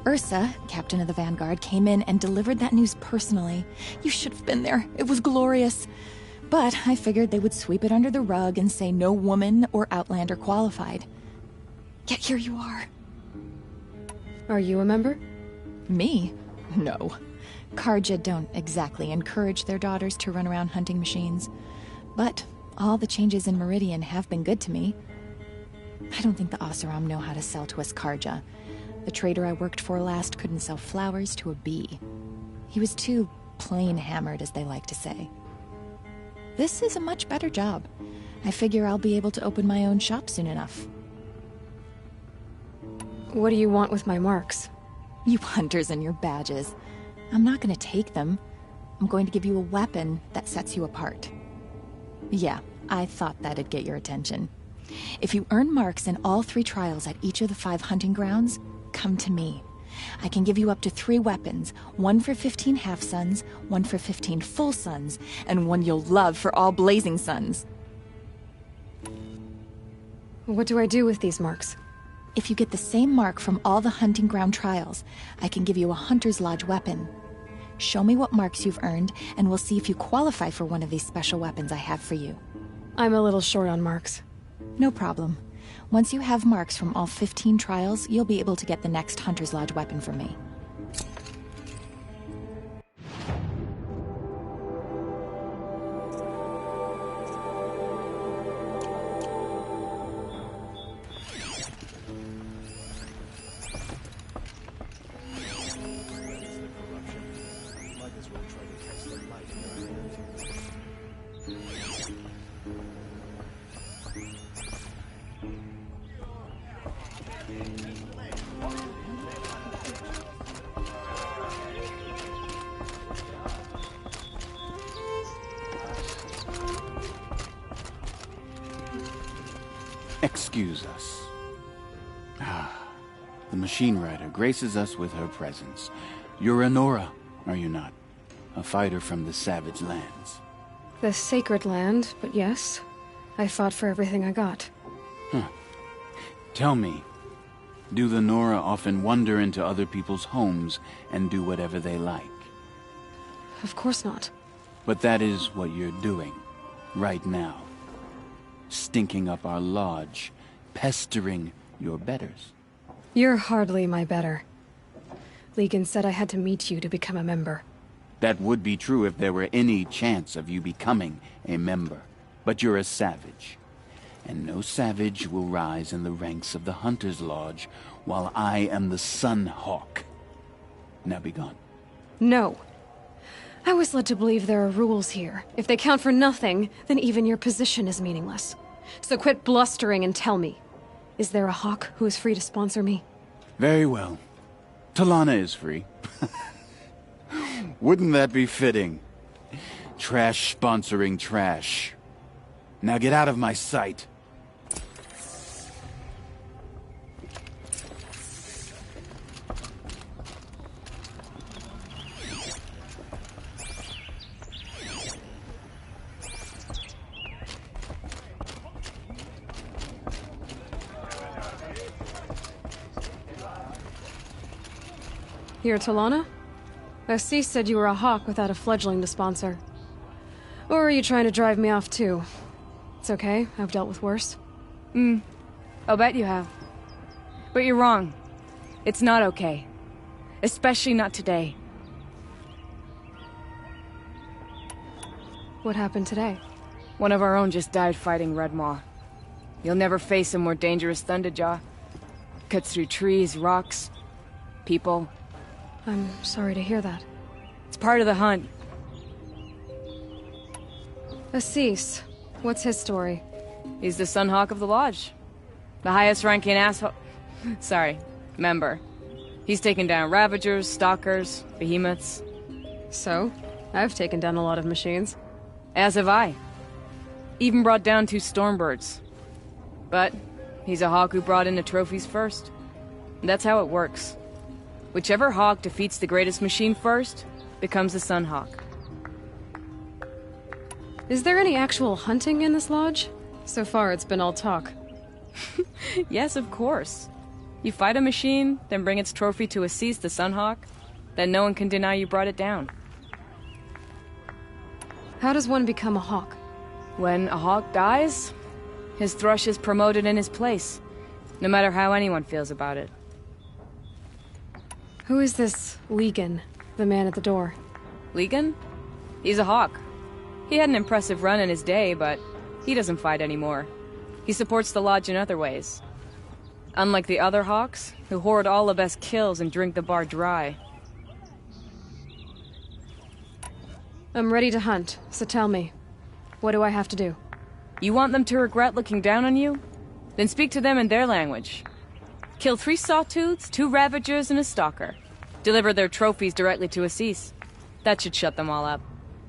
Ursa, captain of the Vanguard, came in and delivered that news personally. You should have been there. It was glorious. But I figured they would sweep it under the rug and say no woman or outlander qualified. Yet here you are. Are you a member? Me? No. Carja don't exactly encourage their daughters to run around hunting machines. But all the changes in Meridian have been good to me. I don't think the Oseram know how to sell to us Carja. The trader I worked for last couldn't sell flowers to a bee. He was too plain hammered, as they like to say. This is a much better job. I figure I'll be able to open my own shop soon enough. What do you want with my marks? You hunters and your badges. I'm not going to take them. I'm going to give you a weapon that sets you apart. Yeah, I thought that'd get your attention. If you earn marks in all 3 trials at each of the 5 hunting grounds, come to me. I can give you up to 3 weapons, 1 for 15 half-suns, 1 for 15 full suns, and 1 you'll love for all blazing suns. What do I do with these marks? If you get the same mark from all the hunting ground trials, I can give you a Hunter's Lodge weapon. Show me what marks you've earned, and we'll see if you qualify for one of these special weapons I have for you. I'm a little short on marks. No problem. Once you have marks from all 15 trials, you'll be able to get the next Hunter's Lodge weapon from me. Excuse us. The Machine Rider graces us with her presence. You're a Nora, are you not? A fighter from the Savage Lands. The Sacred Land, but yes. I fought for everything I got. Tell me, do the Nora often wander into other people's homes and do whatever they like? Of course not. But that is what you're doing, right now. Stinking up our lodge, pestering your betters. You're hardly my better. Legan said I had to meet you to become a member. That would be true if there were any chance of you becoming a member. But you're a savage. And no savage will rise in the ranks of the Hunter's Lodge while I am the Sun Hawk. Now be gone. No. I was led to believe there are rules here. If they count for nothing, then even your position is meaningless. So quit blustering and tell me. Is there a Hawk who is free to sponsor me? Very well. Talana is free. Wouldn't that be fitting? Trash sponsoring trash. Now get out of my sight. You're Talana? Assis said you were a Hawk without a fledgling to sponsor. Or are you trying to drive me off too? It's okay, I've dealt with worse. I'll bet you have. But you're wrong. It's not okay. Especially not today. What happened today? One of our own just died fighting Red Maw. You'll never face a more dangerous Thunderjaw. Cuts through trees, rocks, people. I'm sorry to hear that. It's part of the hunt. Assis, what's his story? He's the Sunhawk of the Lodge. The highest ranking asshole... Sorry, member. He's taken down Ravagers, Stalkers, Behemoths. So? I've taken down a lot of machines. As have I. Even brought down 2 Stormbirds. But he's a Hawk who brought in the trophies first. That's how it works. Whichever Hawk defeats the greatest machine first becomes the Sun Hawk. Is there any actual hunting in this lodge? So far, it's been all talk. Yes, of course. You fight a machine, then bring its trophy to Assis, the Sunhawk, then no one can deny you brought it down. How does one become a Hawk? When a Hawk dies, his thrush is promoted in his place, no matter how anyone feels about it. Who is this Legan, the man at the door? Legan? He's a Hawk. He had an impressive run in his day, but he doesn't fight anymore. He supports the Lodge in other ways. Unlike the other Hawks, who hoard all the best kills and drink the bar dry. I'm ready to hunt, so tell me. What do I have to do? You want them to regret looking down on you? Then speak to them in their language. Kill 3 Sawtooths, 2 Ravagers, and a Stalker. Deliver their trophies directly to Assis. That should shut them all up.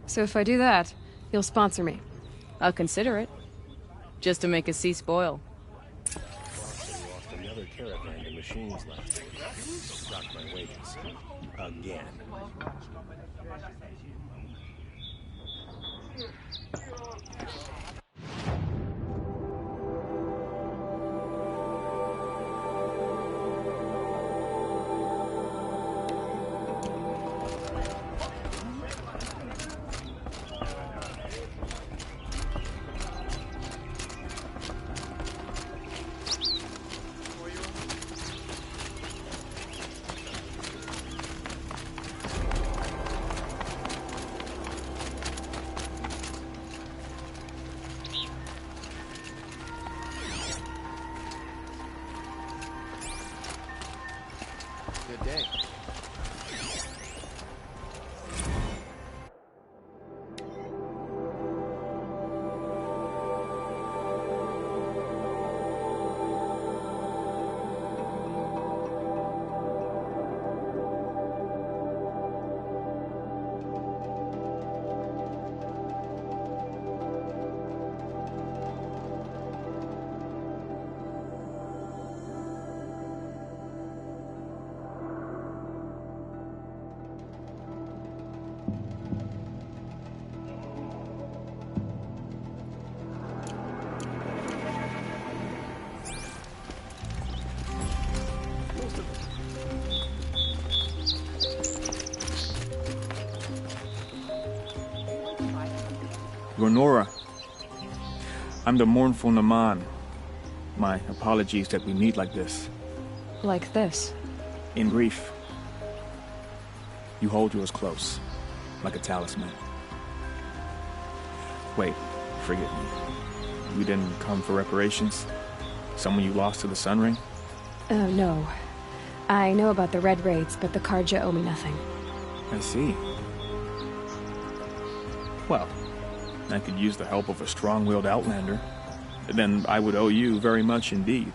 So if I do that, you'll sponsor me? I'll consider it. Just to make Assis boil. Lost another caravan to machines last week. Dropped my wages. Again. Good day. Gwenora, I'm the mournful Naman. My apologies that we meet like this. Like this? In grief. You hold yours close, like a talisman. Wait, forgive me. You didn't come for reparations? Someone you lost to the Sun Ring? No. I know about the Red Raids, but the Carja owe me nothing. I see. Well, I could use the help of a strong-willed outlander. Then I would owe you very much indeed.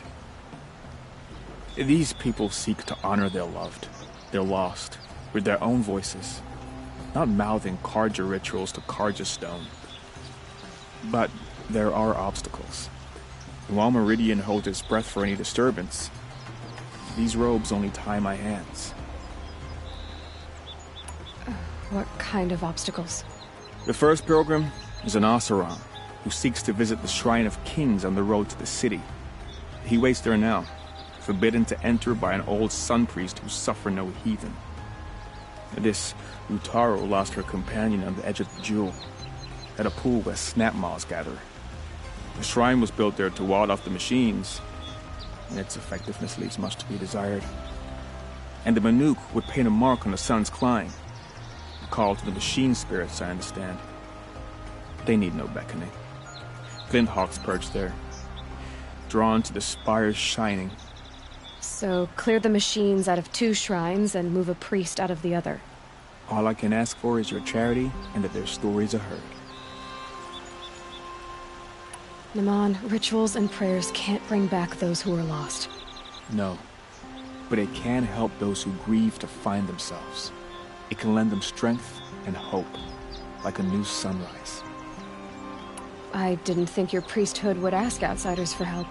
These people seek to honor their loved, their lost, with their own voices, not mouthing Carja rituals to Carja stone. But there are obstacles. While Meridian holds its breath for any disturbance, these robes only tie my hands. What kind of obstacles? The first pilgrim is an Oseram, who seeks to visit the Shrine of Kings on the road to the city. He waits there now, forbidden to enter by an old sun priest who suffer no heathen. This Utaro lost her companion on the edge of the Jewel, at a pool where snap moths gather. The shrine was built there to ward off the machines, and its effectiveness leaves much to be desired. And the Manuk would paint a mark on the sun's climb, a call to the machine spirits, I understand. They need no beckoning. Flint-hawks perch there, drawn to the spires shining. So, clear the machines out of 2 shrines and move a priest out of the other. All I can ask for is your charity and that their stories are heard. Naman, rituals and prayers can't bring back those who are lost. No. But it can help those who grieve to find themselves. It can lend them strength and hope, like a new sunrise. I didn't think your priesthood would ask outsiders for help.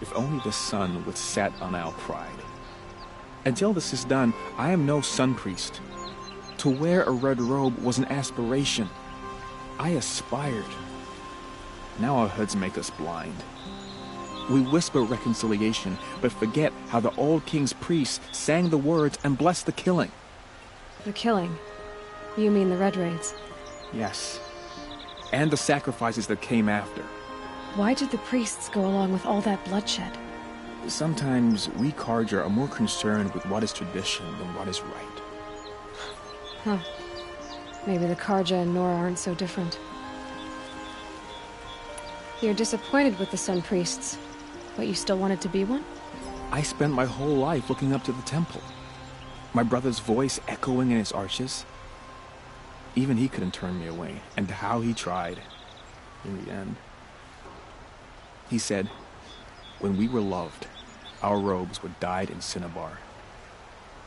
If only the sun would set on our pride. Until this is done, I am no sun priest. To wear a red robe was an aspiration. I aspired. Now our hoods make us blind. We whisper reconciliation, but forget how the old king's priests sang the words and blessed the killing. The killing? You mean the Red Raids? Yes. And the sacrifices that came after. Why did the priests go along with all that bloodshed? Sometimes we Carja are more concerned with what is tradition than what is right. Huh. Maybe the Carja and Nora aren't so different. You're disappointed with the Sun Priests, but you still wanted to be one? I spent my whole life looking up to the temple. My brother's voice echoing in its arches. Even he couldn't turn me away, and how he tried. In the end. He said, when we were loved, our robes were dyed in cinnabar.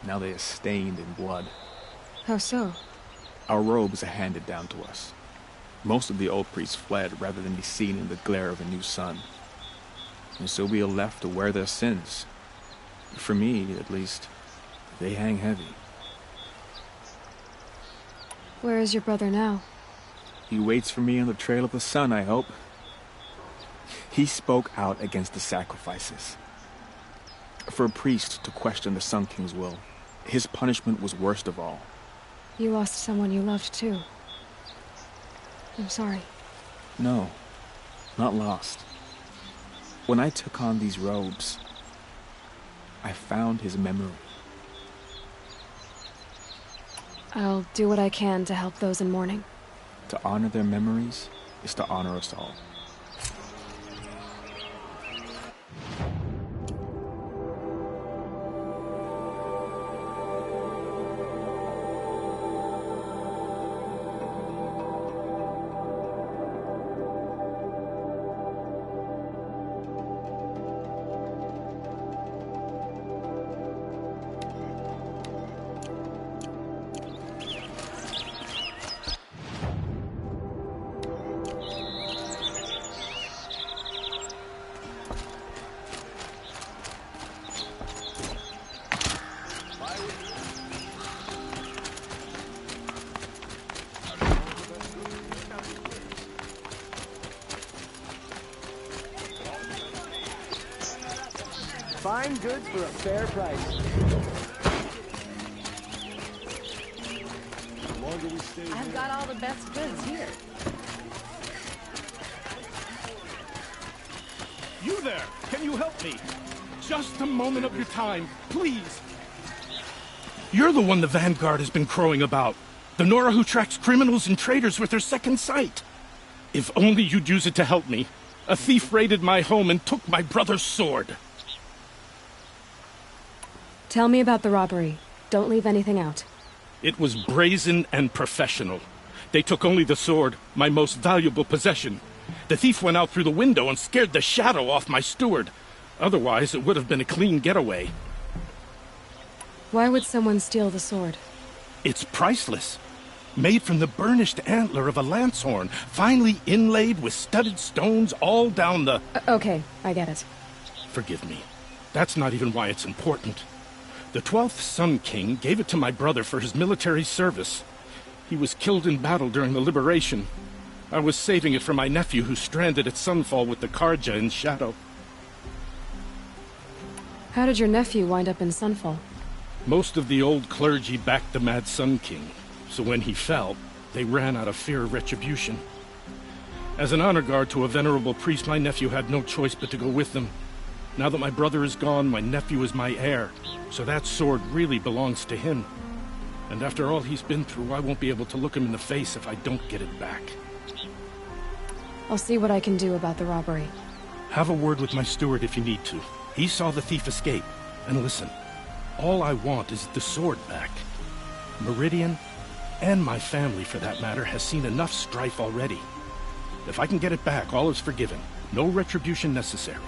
Now they are stained in blood. How so? Our robes are handed down to us. Most of the old priests fled rather than be seen in the glare of a new sun. And so we are left to wear their sins. For me, at least, they hang heavy. Where is your brother now? He waits for me on the trail of the sun, I hope. He spoke out against the sacrifices. For a priest to question the Sun King's will, his punishment was worst of all. You lost someone you loved, too. I'm sorry. No, not lost. When I took on these robes, I found his memory. I'll do what I can to help those in mourning. To honor their memories is to honor us all. Fine goods for a fair price. I've got all the best goods here. You there! Can you help me? Just a moment of your time, please. You're the one the Vanguard has been crowing about. The Nora who tracks criminals and traitors with her second sight. If only you'd use it to help me. A thief raided my home and took my brother's sword. Tell me about the robbery. Don't leave anything out. It was brazen and professional. They took only the sword, my most valuable possession. The thief went out through the window and scared the shadow off my steward. Otherwise, it would have been a clean getaway. Why would someone steal the sword? It's priceless. Made from the burnished antler of a lancehorn, finely inlaid with studded stones all down the... Okay, I get it. Forgive me. That's not even why it's important. The 12th Sun King gave it to my brother for his military service. He was killed in battle during the Liberation. I was saving it for my nephew who's stranded at Sunfall with the Carja in Shadow. How did your nephew wind up in Sunfall? Most of the old clergy backed the Mad Sun King, so when he fell, they ran out of fear of retribution. As an honor guard to a venerable priest, my nephew had no choice but to go with them. Now that my brother is gone, my nephew is my heir, so that sword really belongs to him. And after all he's been through, I won't be able to look him in the face if I don't get it back. I'll see what I can do about the robbery. Have a word with my steward if you need to. He saw the thief escape. And listen, all I want is the sword back. Meridian, and my family for that matter, has seen enough strife already. If I can get it back, all is forgiven. No retribution necessary.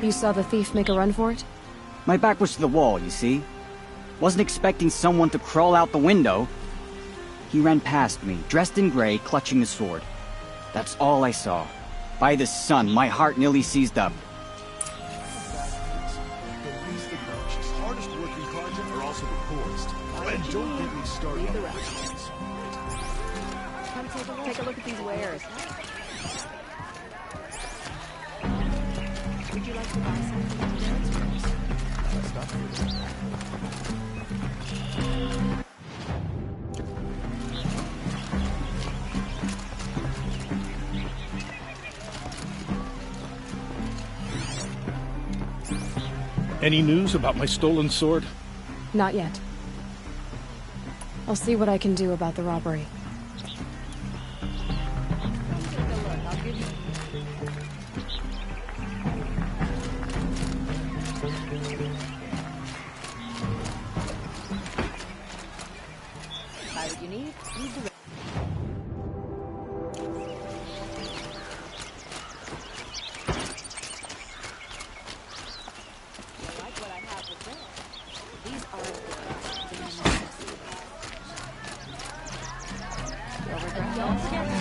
You saw the thief make a run for it? My back was to the wall, you see? Wasn't expecting someone to crawl out the window. He ran past me, dressed in gray, clutching a sword. That's all I saw. By the sun, my heart nearly seized up. The least obnoxious, hardest working Carja are also the poorest. And don't get me started on the restaurants. Come take a look at these wares. Would you like to buy something today? Any news about my stolen sword? Not yet. I'll see what I can do about the robbery. Buy what you need the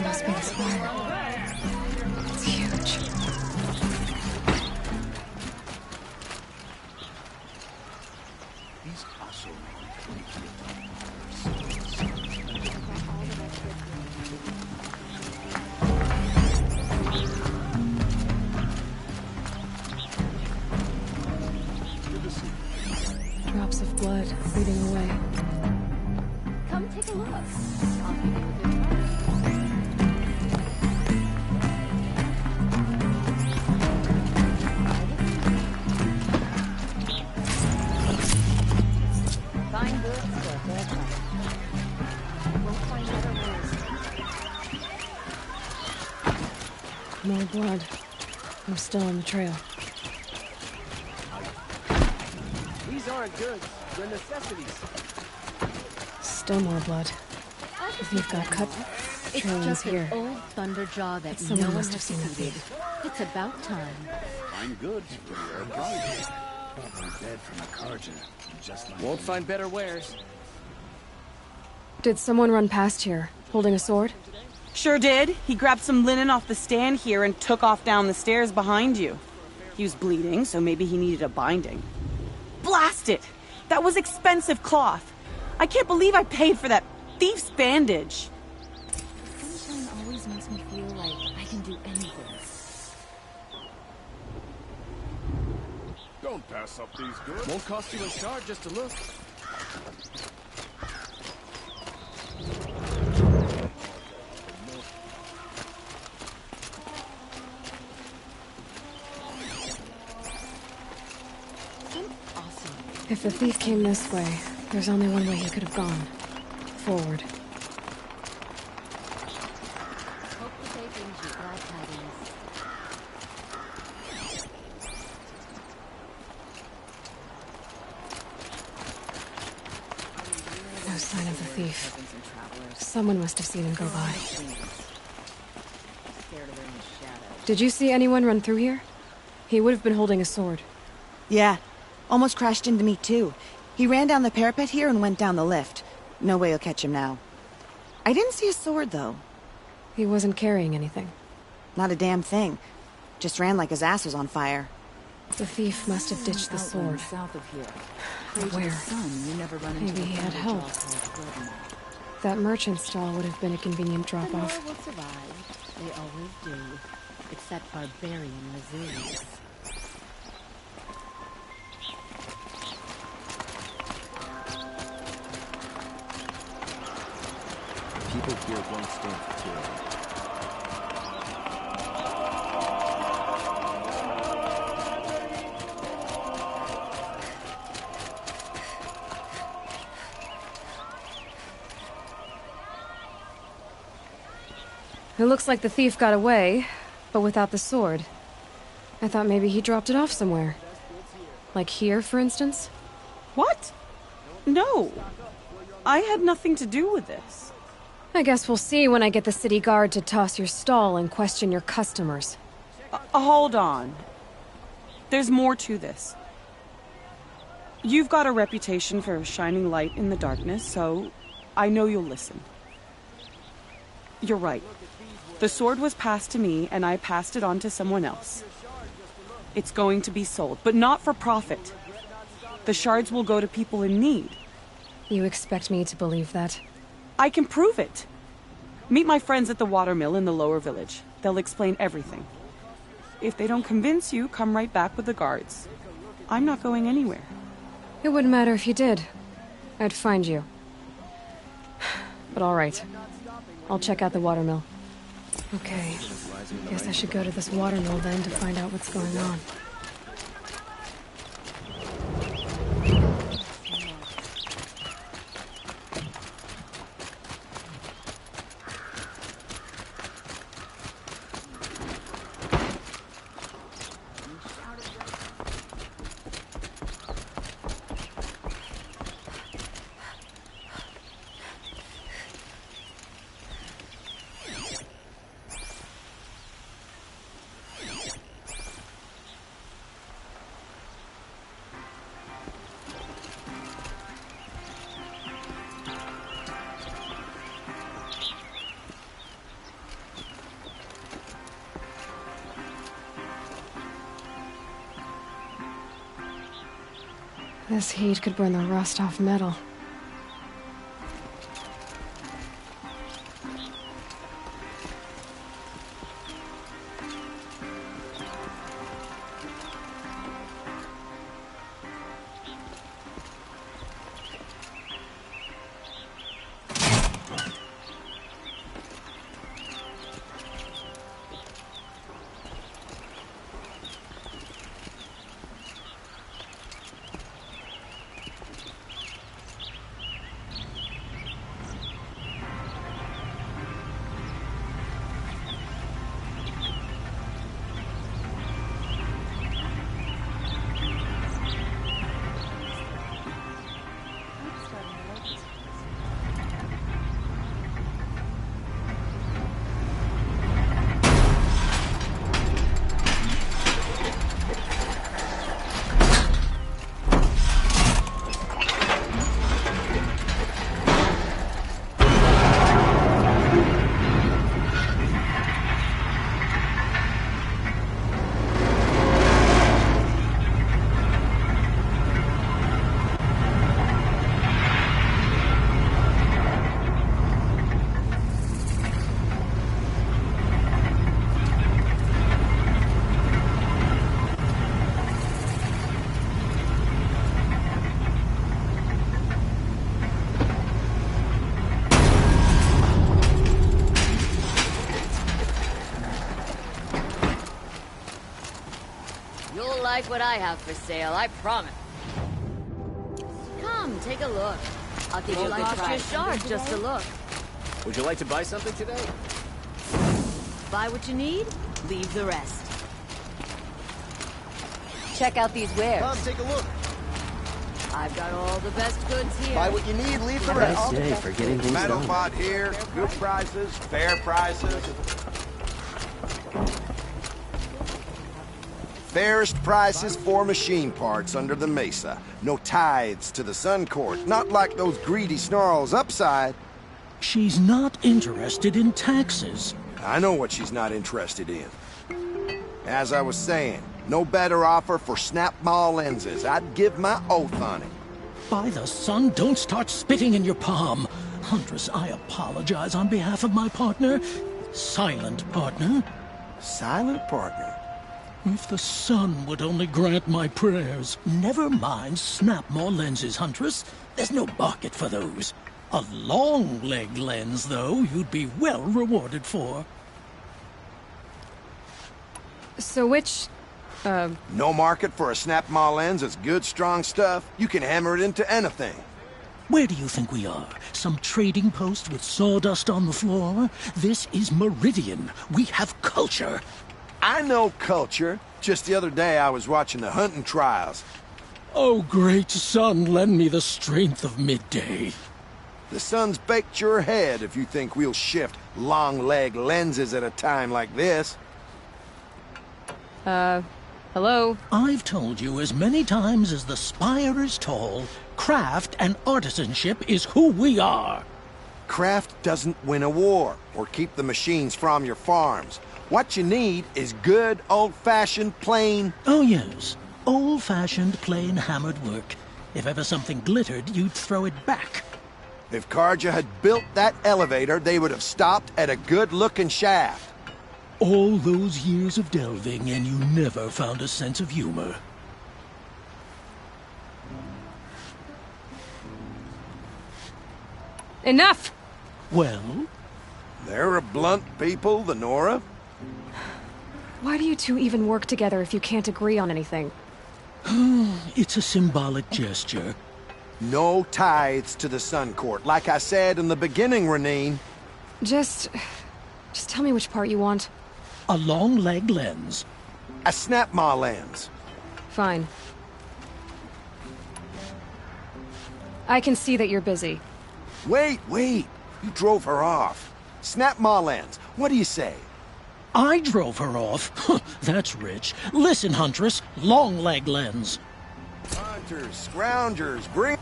Must be the spire. It's huge. These also Drops of blood bleeding away. Come take a look. Fine goods for a fair price. Won't find other wares. More blood. I'm still on the trail. These aren't goods. They're necessities. Still more blood. If you've got cut It's trains just here. an old Thunderjaw that no Someone one must has have seen the succeeded. It's about time. Fine goods for rare prizes. Dead from a Carja, just like Won't find better wares. Did someone run past here, holding a sword? Sure did. He grabbed some linen off the stand here and took off down the stairs behind you. He was bleeding, so maybe he needed a binding. Blast it! That was expensive cloth. I can't believe I paid for that thief's bandage. Sunshine always makes me feel like I can do anything. Don't pass up these goods. Won't cost you a shard just to look. If the thief came this way, there's only one way he could have gone. Forward. Hope the day brings you glad tidings. No sign of the thief. Someone must have seen him go by. Did you see anyone run through here? He would have been holding a sword. Yeah. Almost crashed into me, too. He ran down the parapet here and went down the lift. No way you'll catch him now. I didn't see a sword, though. He wasn't carrying anything. Not a damn thing. Just ran like his ass was on fire. The thief must have ditched the sword. South of here. But where? Maybe he had help. That merchant stall would have been a convenient drop-off. will survive. They always do. Except barbarian Missouri's. People here won't stand for tyranny. It looks like the thief got away, but without the sword. I thought maybe he dropped it off somewhere. Like here, for instance? What? No. I had nothing to do with this. I guess we'll see when I get the city guard to toss your stall and question your customers. Hold on. There's more to this. You've got a reputation for shining light in the darkness, so I know you'll listen. You're right. The sword was passed to me, and I passed it on to someone else. It's going to be sold, but not for profit. The shards will go to people in need. You expect me to believe that? I can prove it. Meet my friends at the watermill in the lower village. They'll explain everything. If they don't convince you, come right back with the guards. I'm not going anywhere. It wouldn't matter if you did. I'd find you. But all right. I'll check out the watermill. Okay. Guess I should go to this watermill then to find out what's going on. This heat could burn the rust off metal. Like what I have for sale, I promise. Come, take a look. I'll give you a shard just to look. Would you like to buy something today? Buy what you need, leave the rest. Check out these wares. Come, take a look. I've got all the best goods here. Buy what you need, leave the rest. Nice day for getting things Metal done. pot here, good prices, fair prices. Fairest prices for machine parts under the mesa. No tithes to the Sun Court, not like those greedy snarls upside. She's not interested in taxes. I know what she's not interested in. As I was saying, no better offer for Snap-Maw lenses. I'd give my oath on it. By the sun, don't start spitting in your palm. Huntress, I apologize on behalf of my partner. Silent partner. Silent partner? If the sun would only grant my prayers. Never mind Snap-Maw lenses, Huntress. There's no market for those. A long leg lens, though, you'd be well rewarded for. So which, No market for a Snap-Maw lens is good, strong stuff. You can hammer it into anything. Where do you think we are? Some trading post with sawdust on the floor? This is Meridian. We have culture. I know culture. Just the other day I was watching the hunting trials. Oh, great sun, lend me the strength of midday. The sun's baked your head if you think we'll shift long leg lenses at a time like this. Hello? I've told you as many times as the spire is tall, craft and artisanship is who we are. Craft doesn't win a war or keep the machines from your farms. What you need is good, old-fashioned, plain... Oh, yes. Old-fashioned, plain hammered work. If ever something glittered, you'd throw it back. If Carja had built that elevator, they would have stopped at a good-looking shaft. All those years of delving, and you never found a sense of humor. Enough! Well? They're a blunt people, the Nora. Why do you two even work together if you can't agree on anything? It's a symbolic gesture. No tithes to the Sun Court, like I said in the beginning, Renine. Just tell me which part you want. A long leg lens. A snap-maw lens. Fine. I can see that you're busy. Wait. You drove her off. Snap-maw lens. What do you say? I drove her off? That's rich. Listen, Huntress. Long leg lens. Hunters, scroungers, bring...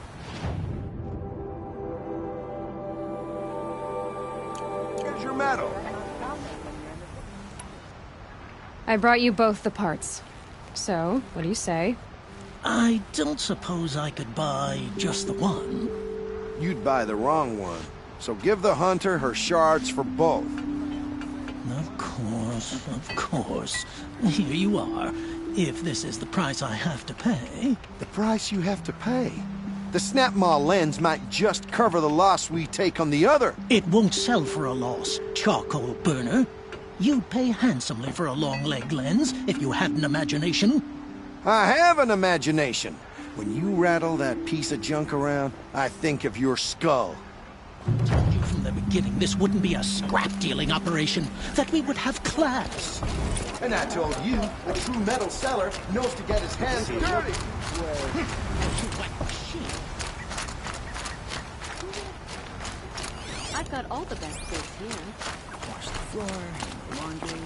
Here's your medal. I brought you both the parts. So, what do you say? I don't suppose I could buy just the one. You'd buy the wrong one. So give the hunter her shards for both. Of course. Here you are. If this is the price I have to pay... The price you have to pay? The snap-maw lens might just cover the loss we take on the other. It won't sell for a loss, charcoal burner. You'd pay handsomely for a long leg lens if you had an imagination. I have an imagination. When you rattle that piece of junk around, I think of your skull. I told you from the beginning this wouldn't be a scrap-dealing operation, that we would have class. And I told you, a true metal seller knows to get his hands dirty. I've got all the best goods here. Wash the floor, laundry.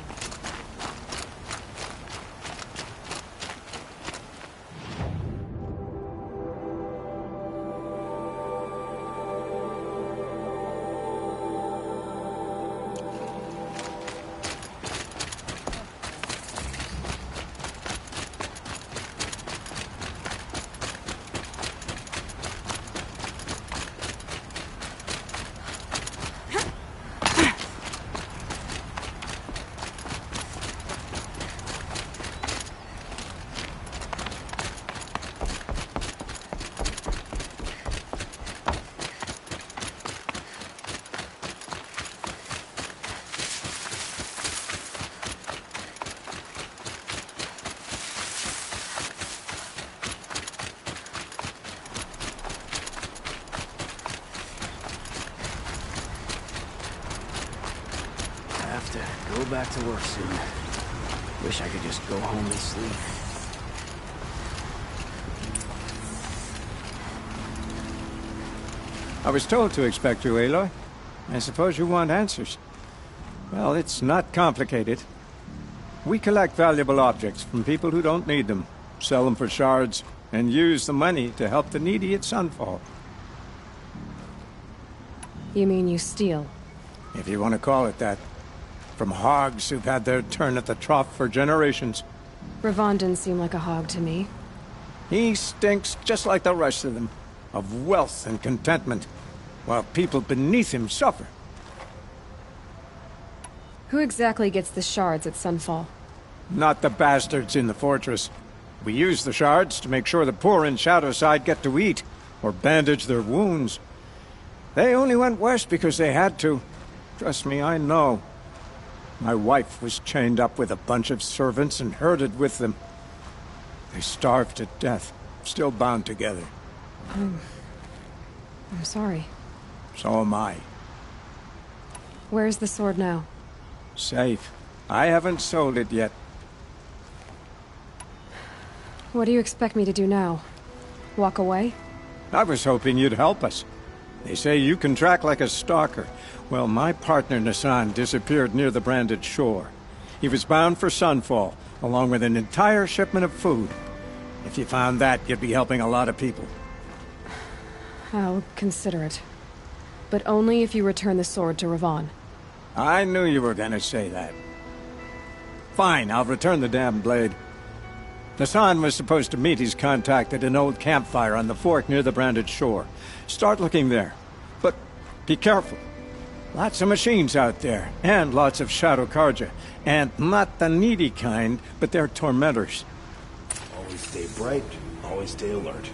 Go back to work soon. Wish I could just go home and sleep. I was told to expect you, Aloy. I suppose you want answers. Well, it's not complicated. We collect valuable objects from people who don't need them, sell them for shards, and use the money to help the needy at Sunfall. You mean you steal? If you want to call it that. From hogs who've had their turn at the trough for generations. Ravon didn't seem like a hog to me. He stinks just like the rest of them, of wealth and contentment, while people beneath him suffer. Who exactly gets the shards at Sunfall? Not the bastards in the fortress. We use the shards to make sure the poor in Shadowside get to eat, or bandage their wounds. They only went west because they had to. Trust me, I know. My wife was chained up with a bunch of servants and herded with them. They starved to death, still bound together. I'm sorry. So am I. Where's the sword now? Safe. I haven't sold it yet. What do you expect me to do now? Walk away? I was hoping you'd help us. They say you can track like a stalker. Well, my partner Nassan disappeared near the Branded Shore. He was bound for Sunfall, along with an entire shipment of food. If you found that, you'd be helping a lot of people. I'll consider it. But only if you return the sword to Ravon. I knew you were gonna say that. Fine, I'll return the damn blade. Hassan was supposed to meet his contact at an old campfire on the fork near the Branded Shore. Start looking there. But be careful. Lots of machines out there, and lots of Shadow Karja. And not the needy kind, but they're tormentors. Always stay bright, always stay alert.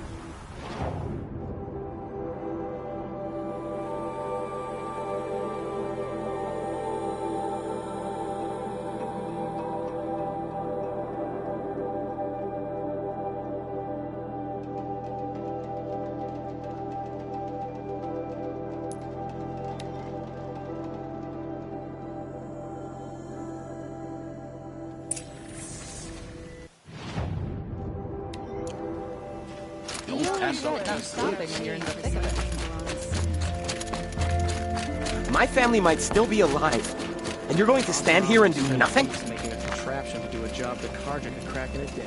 My family might still be alive, and you're going to stand here and do nothing? He's making a contraption to do a job that Karja could crack in a day.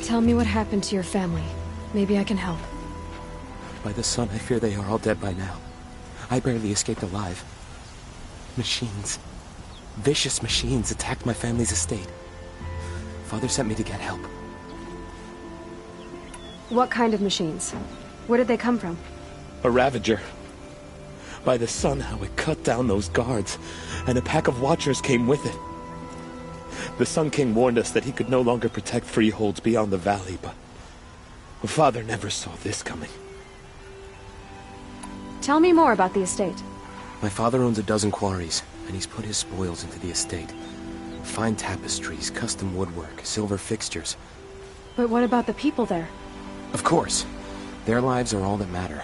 Tell me what happened to your family. Maybe I can help. By the sun, I fear they are all dead by now. I barely escaped alive. Machines. Vicious machines attacked my family's estate. Father sent me to get help. What kind of machines? Where did they come from? A Ravager. By the sun, how it cut down those guards, and a pack of Watchers came with it. The Sun King warned us that he could no longer protect freeholds beyond the valley, but Father never saw this coming. Tell me more about the estate. My father owns a dozen quarries, and he's put his spoils into the estate. Fine tapestries, custom woodwork, silver fixtures. But what about the people there? Of course. Their lives are all that matter.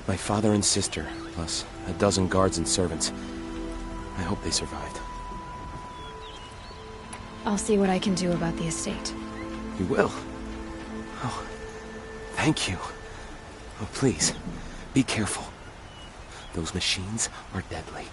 My father and sister, plus a dozen guards and servants. I hope they survived. I'll see what I can do about the estate. You will? Oh, thank you. Oh, please, be careful. Those machines are deadly.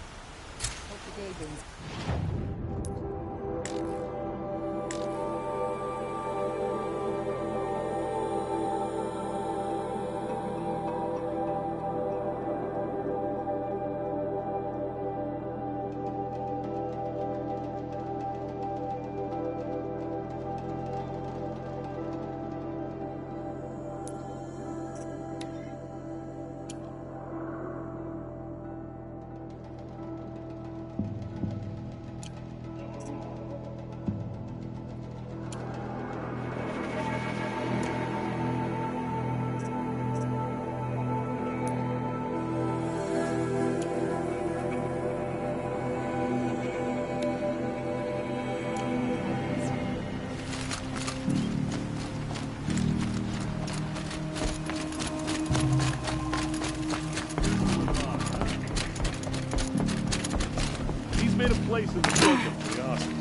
Made a place in the book of curiosity.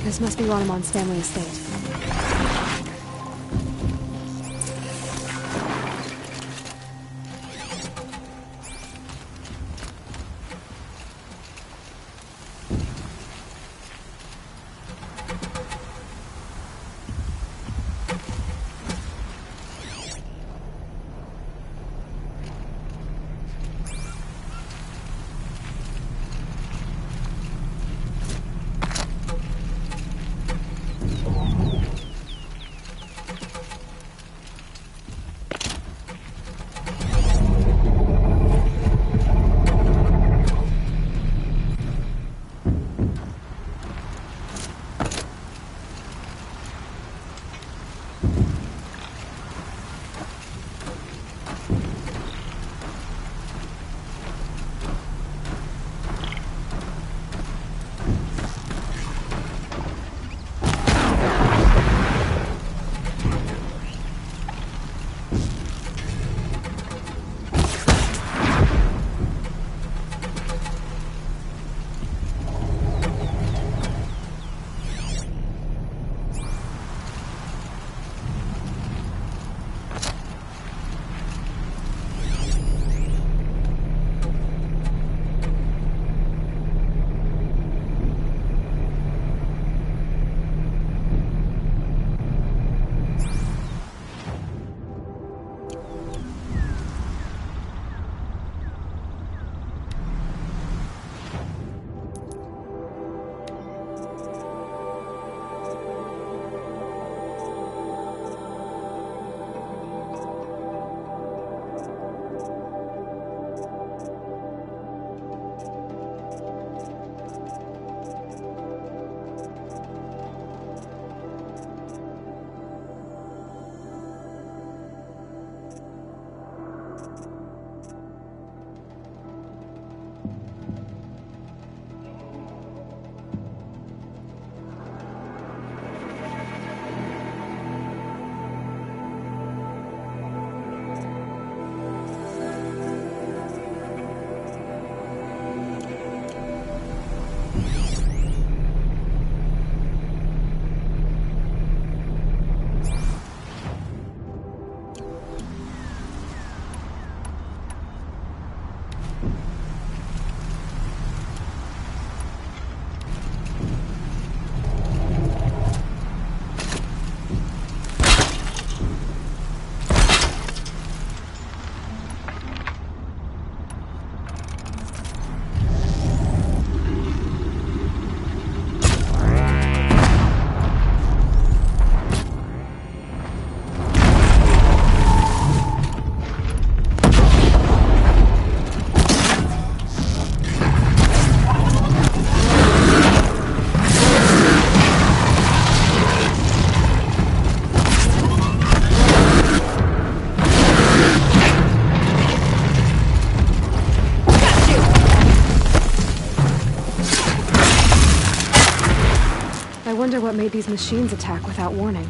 This must be Ranamon's family estate. wonder what made these machines attack without warning.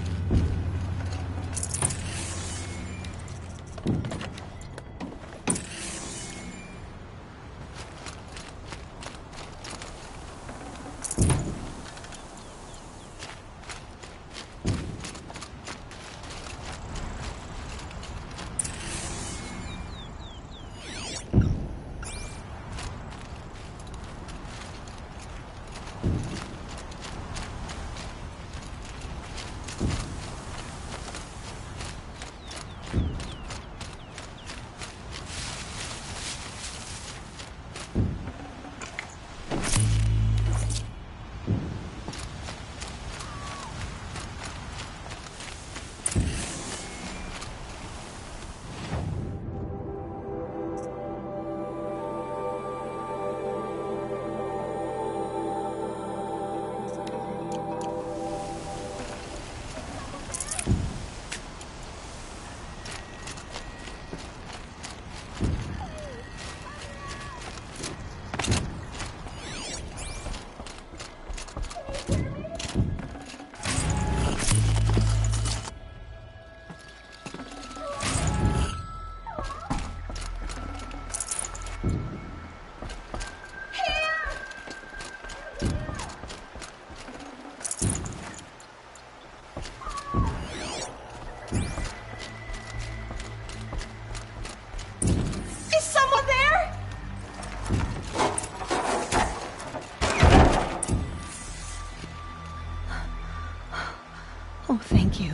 Oh, thank you.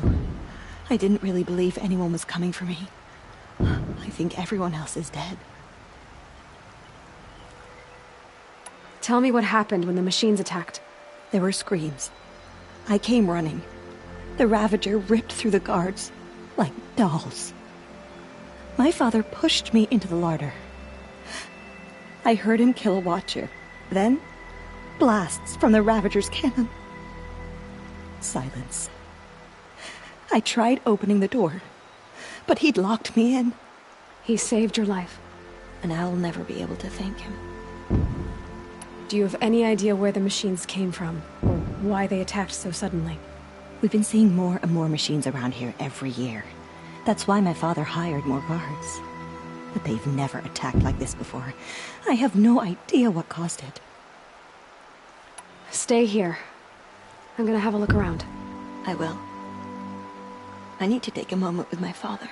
I didn't really believe anyone was coming for me. I think everyone else is dead. Tell me what happened when the machines attacked. There were screams. I came running. The Ravager ripped through the guards like dolls. My father pushed me into the larder. I heard him kill a watcher. Then, blasts from the Ravager's cannon. Silence. I tried opening the door, but he'd locked me in. He saved your life. And I'll never be able to thank him. Do you have any idea where the machines came from, or why they attacked so suddenly? We've been seeing more and more machines around here every year. That's why my father hired more guards. But they've never attacked like this before. I have no idea what caused it. Stay here. I'm gonna have a look around. I will. I need to take a moment with my father.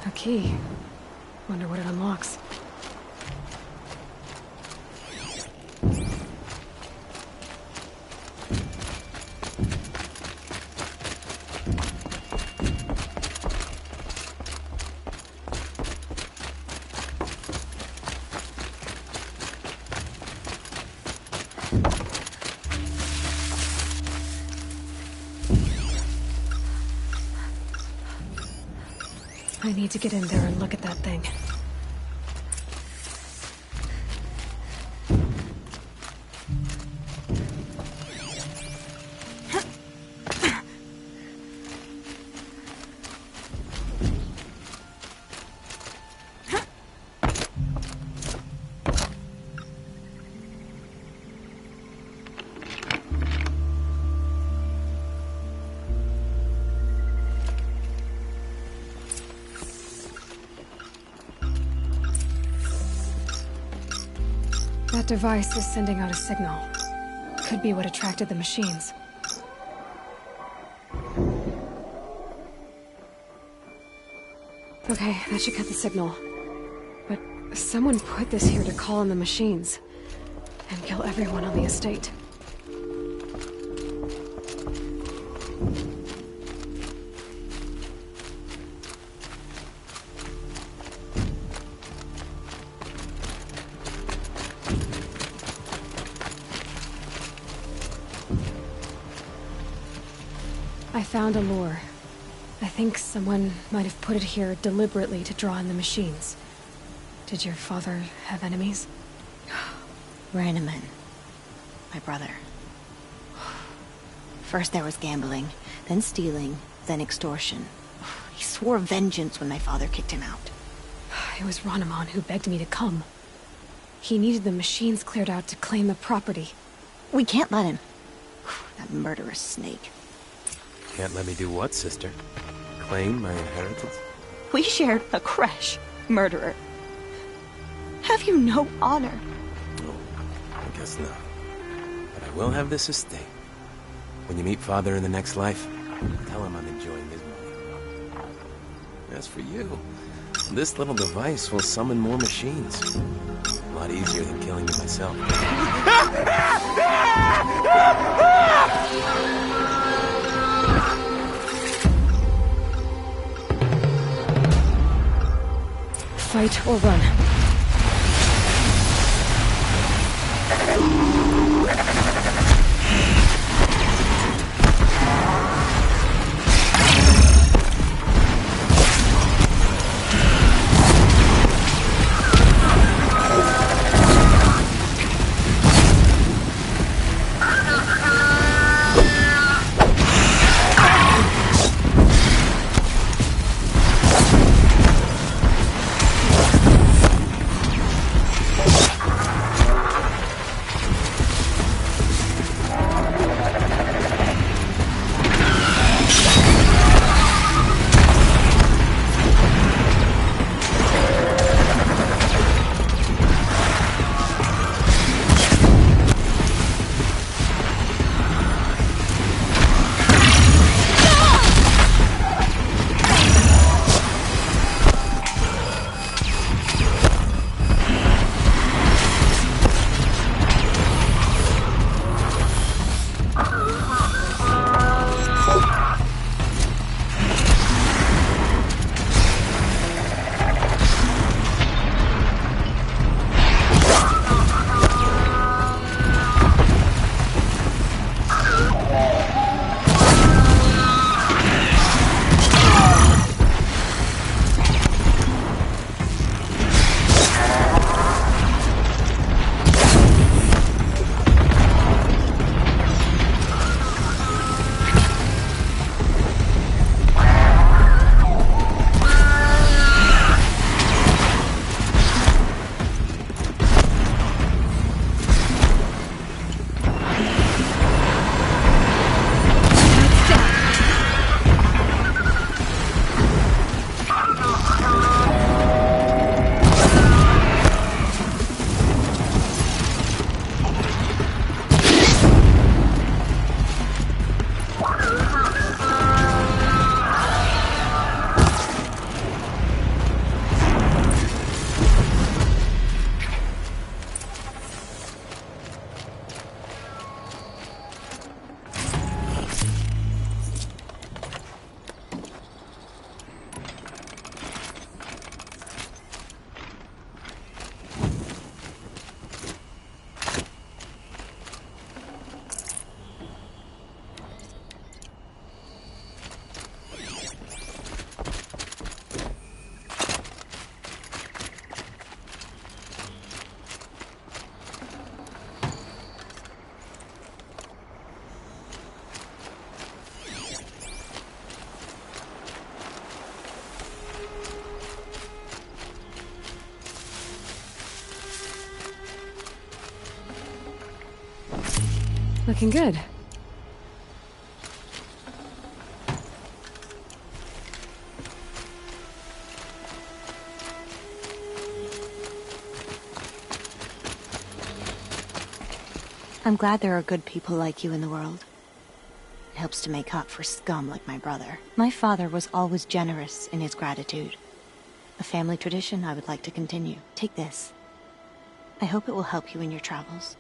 A key. Wonder what it unlocks. I need to get in there and look at that thing. That device is sending out a signal. Could be what attracted the machines. Okay, that should cut the signal. But someone put this here to call in the machines. And kill everyone on the estate. I found a lure. I think someone might have put it here deliberately to draw in the machines. Did your father have enemies? Rainaman. My brother. First there was gambling, then stealing, then extortion. He swore vengeance when my father kicked him out. It was Rainaman who begged me to come. He needed the machines cleared out to claim the property. We can't let him. That murderous snake. Can't let me do what, sister? Claim my inheritance? We shared a creche, murderer. Have you no honor? Oh, I guess not. But I will have this estate. When you meet father in the next life, tell him I'm enjoying his money. As for you, this little device will summon more machines. A lot easier than killing me myself. Fight or run. Looking good. I'm glad there are good people like you in the world. It helps to make up for scum like my brother. My father was always generous in his gratitude. A family tradition I would like to continue. Take this. I hope it will help you in your travels.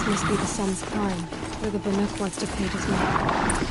Must be the sun's prime, where the Banuk wants to paint his mark.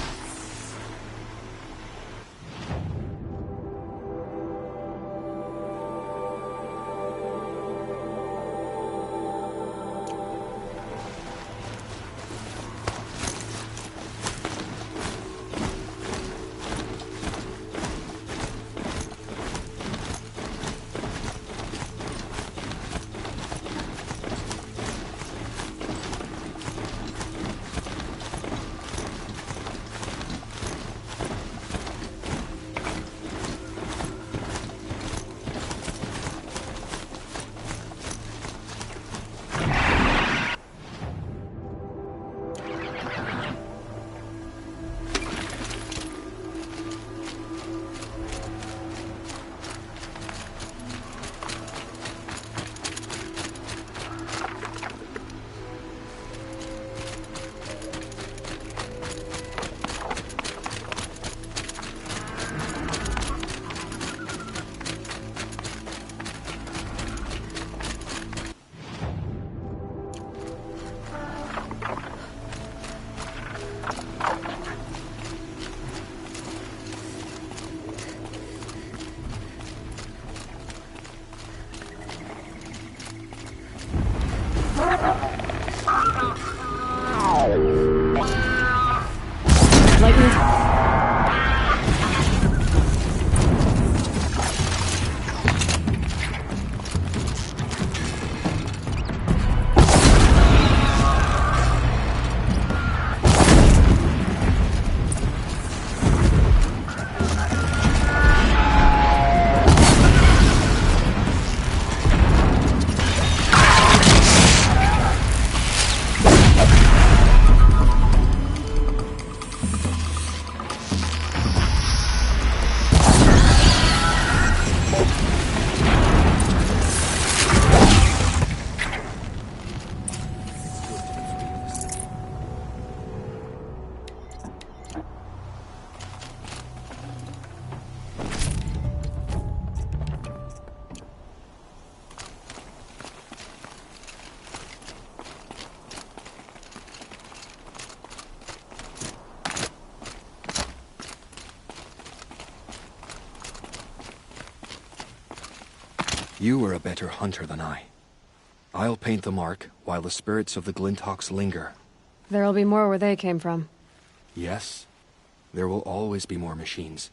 You are a better hunter than I. I'll paint the mark while the spirits of the Glinthawks linger. There'll be more where they came from. Yes, there will always be more machines.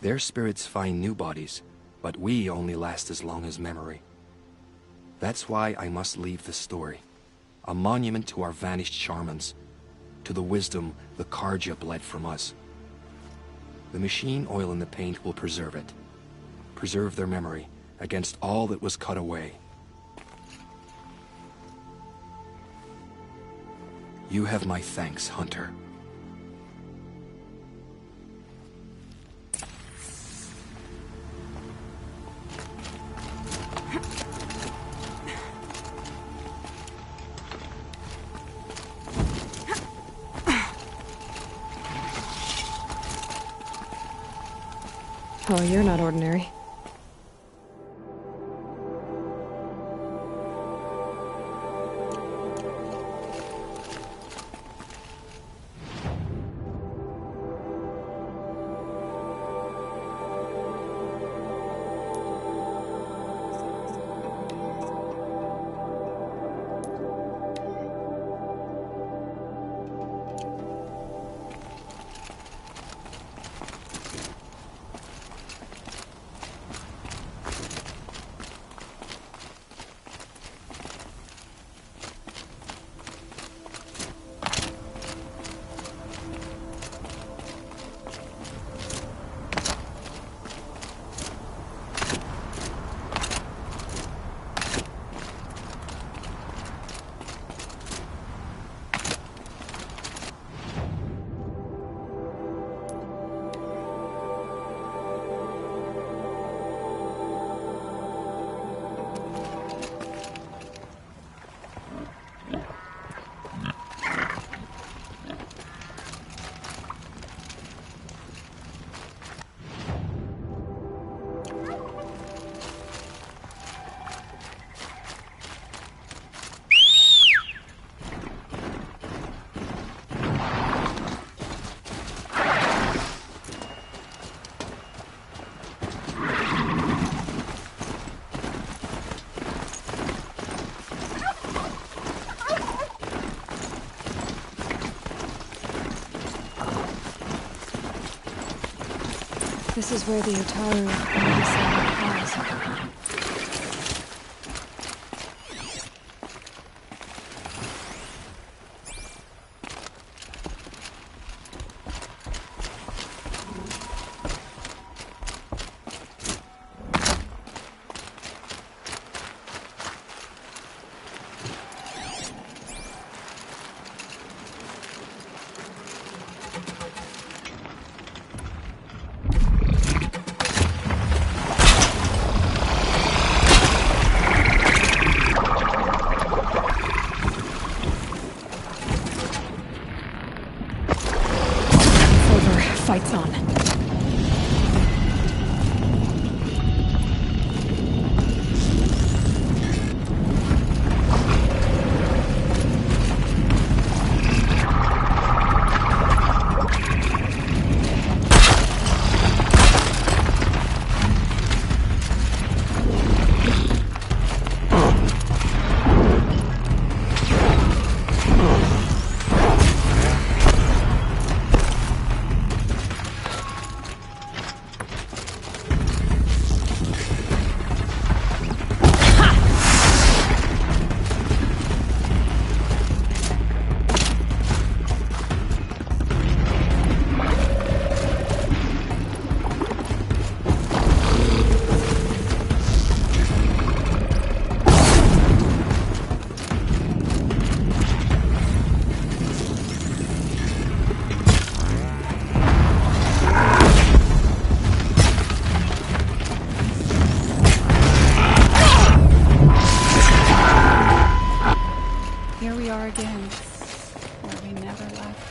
Their spirits find new bodies, but we only last as long as memory. That's why I must leave this story. A monument to our vanished shamans, to the wisdom the Carja bled from us. The machine oil in the paint will preserve it. Preserve their memory against all that was cut away. You have my thanks, Hunter. Oh, you're not ordinary. This is where the Utaru lies. Fight's on. Again, where we never left.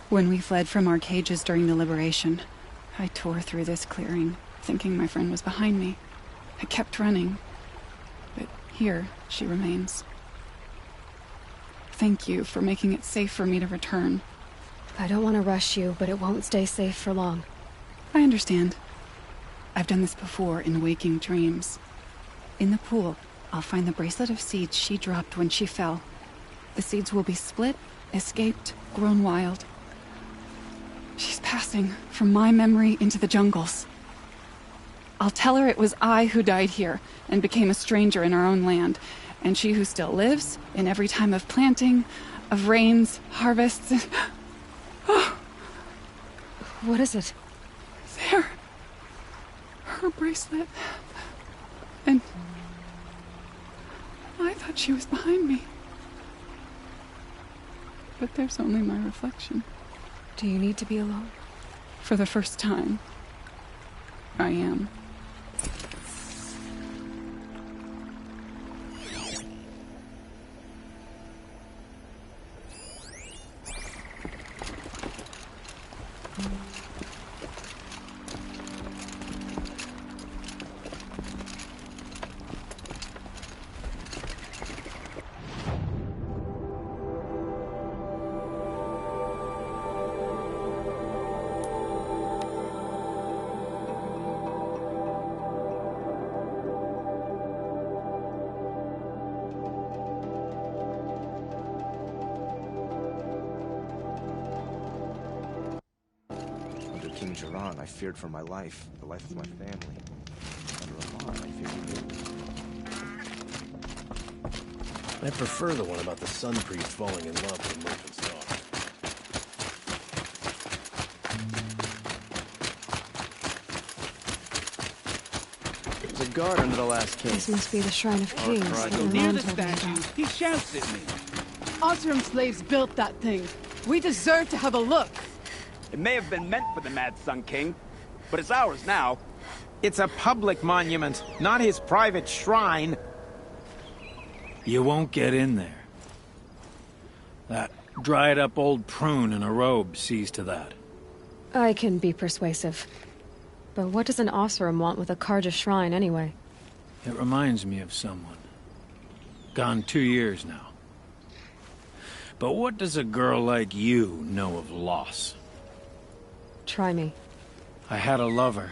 When we fled from our cages during the liberation, I tore through this clearing, thinking my friend was behind me. I kept running, but here she remains. Thank you for making it safe for me to return. I don't want to rush you, but it won't stay safe for long. I understand. I've done this before in waking dreams. In the pool, I'll find the bracelet of seeds she dropped when she fell. The seeds will be split, escaped, grown wild. She's passing from my memory into the jungles. I'll tell her it was I who died here and became a stranger in our own land, and she who still lives in every time of planting, of rains, harvests. What is it? There. Her bracelet. And I thought she was behind me. But there's only my reflection. Do you need to be alone? For the first time, I am. King Jirang, I feared for my life, the life of my family. Under Amar, I feared you. I prefer the one about the Sun Priest falling in love with Merchant's daughter. a guard under the last king. This must be the Shrine of Kings that Near Ramon the told me statue, about. he shouts at me. Oseram slaves built that thing. We deserve to have a look. It may have been meant for the Mad Sun King, but it's ours now. It's a public monument, not his private shrine. You won't get in there. That dried-up old prune in a robe sees to that. I can be persuasive. But what does an Oseram want with a Carja shrine, anyway? It reminds me of someone. Gone 2 years now. But what does a girl like you know of loss? Try me. I had a lover.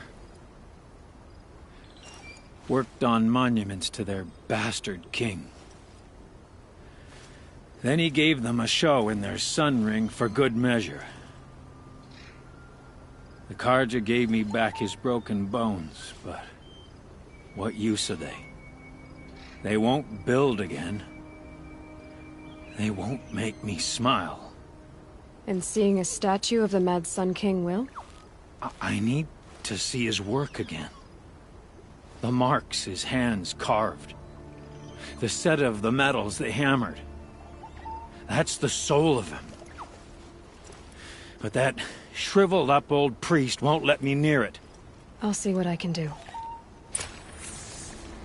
Worked on monuments to their bastard king. Then he gave them a show in their sun ring for good measure. The Carja gave me back his broken bones, but what use are they? They won't build again. They won't make me smile. And seeing a statue of the Mad Sun King will? I need to see his work again. The marks his hands carved. The set of the metals they hammered. That's the soul of him. But that shriveled up old priest won't let me near it. I'll see what I can do.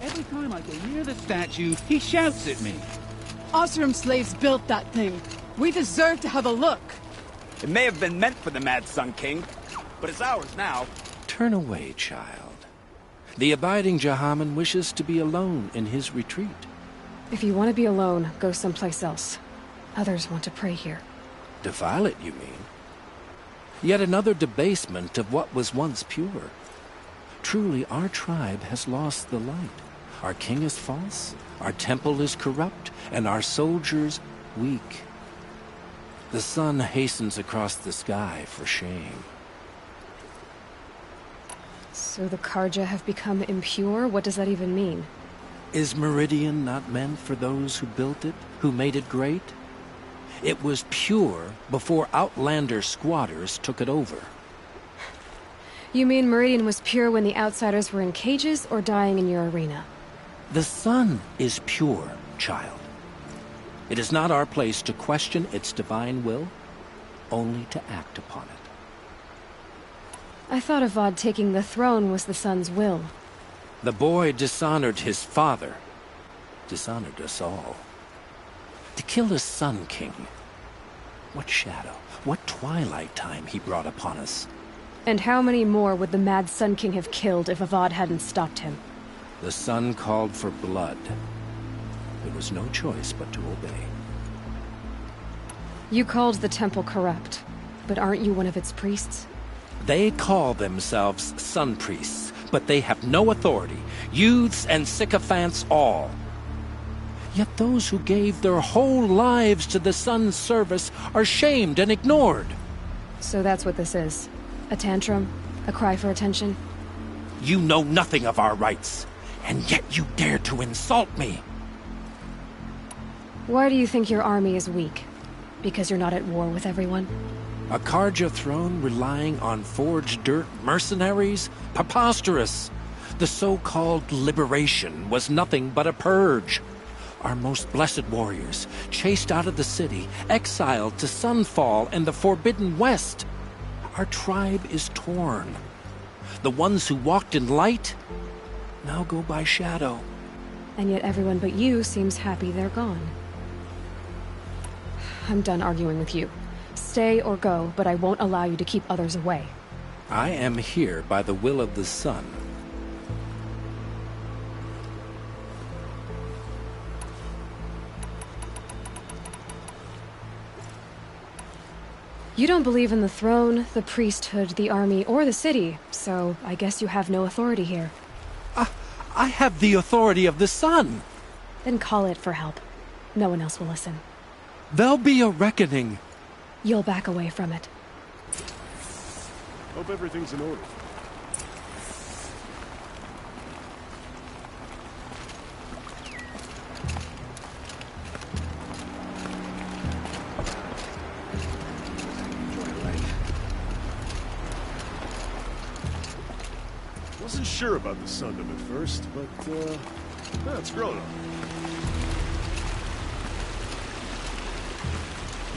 Every time I go near the statue, he shouts at me. Oseram slaves built that thing. We deserve to have a look. It may have been meant for the Mad Sun King, but it's ours now. Turn away, child. The abiding Jahaman wishes to be alone in his retreat. If you want to be alone, go someplace else. Others want to pray here. Defile it, you mean? Yet another debasement of what was once pure. Truly, our tribe has lost the light. Our king is false, our temple is corrupt, and our soldiers weak. The sun hastens across the sky for shame. So the Carja have become impure? What does that even mean? Is Meridian not meant for those who built it, who made it great? It was pure before Outlander squatters took it over. You mean Meridian was pure when the outsiders were in cages or dying in your arena? The sun is pure, child. It is not our place to question its divine will, only to act upon it. I thought Avad taking the throne was the sun's will. The boy dishonored his father, dishonored us all. To kill a Sun King. What shadow, what twilight time he brought upon us. And how many more would the Mad Sun King have killed if Avad hadn't stopped him? The sun called for blood. There was no choice but to obey. You called the temple corrupt, but aren't you one of its priests? They call themselves Sun Priests, but they have no authority. Youths and sycophants all. Yet those who gave their whole lives to the sun's service are shamed and ignored. So that's what this is. A tantrum? A cry for attention? You know nothing of our rights, and yet you dare to insult me. Why do you think your army is weak? Because you're not at war with everyone? A Carja throne relying on forged dirt mercenaries? Preposterous! The so-called liberation was nothing but a purge. Our most blessed warriors, chased out of the city, exiled to Sunfall and the Forbidden West. Our tribe is torn. The ones who walked in light now go by shadow. And yet everyone but you seems happy they're gone. I'm done arguing with you. Stay or go, but I won't allow you to keep others away. I am here by the will of the sun. You don't believe in the throne, the priesthood, the army, or the city, so I guess you have no authority here. I have the authority of the sun. Then call it for help. No one else will listen. There'll be a reckoning. You'll back away from it. Hope everything's in order. Wasn't sure about the Sundom at first, but, it's grown on me.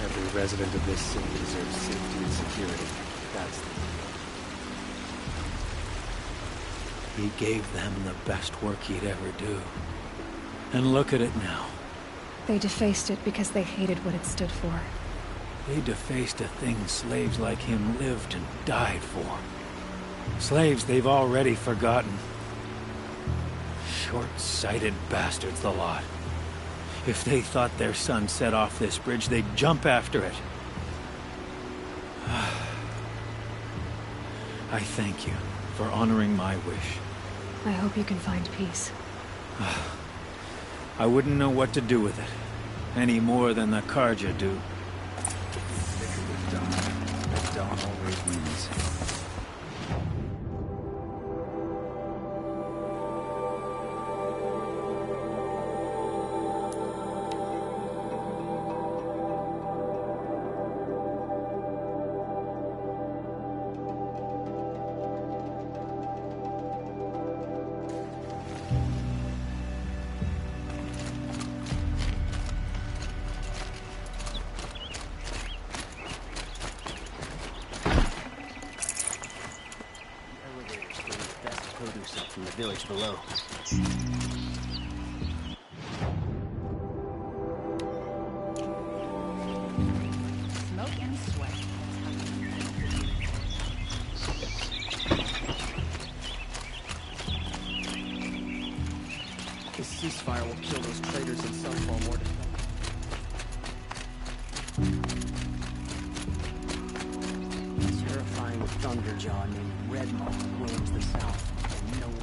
Every resident of this city deserves safety and security. That's the He gave them the best work he'd ever do. And look at it now. They defaced it because they hated what it stood for. They defaced a thing slaves like him lived and died for. Slaves they've already forgotten. Short-sighted bastards, the lot. If they thought their son set off this bridge, they'd jump after it. I thank you for honoring my wish. I hope you can find peace. I wouldn't know what to do with it, any more than the Carja do. The dawn always wins. From the village below. Smoke and sweat. This ceasefire will kill those traitors in Sunfall more. Terrifying Thunderjaw named Redmaw roams the south. No one.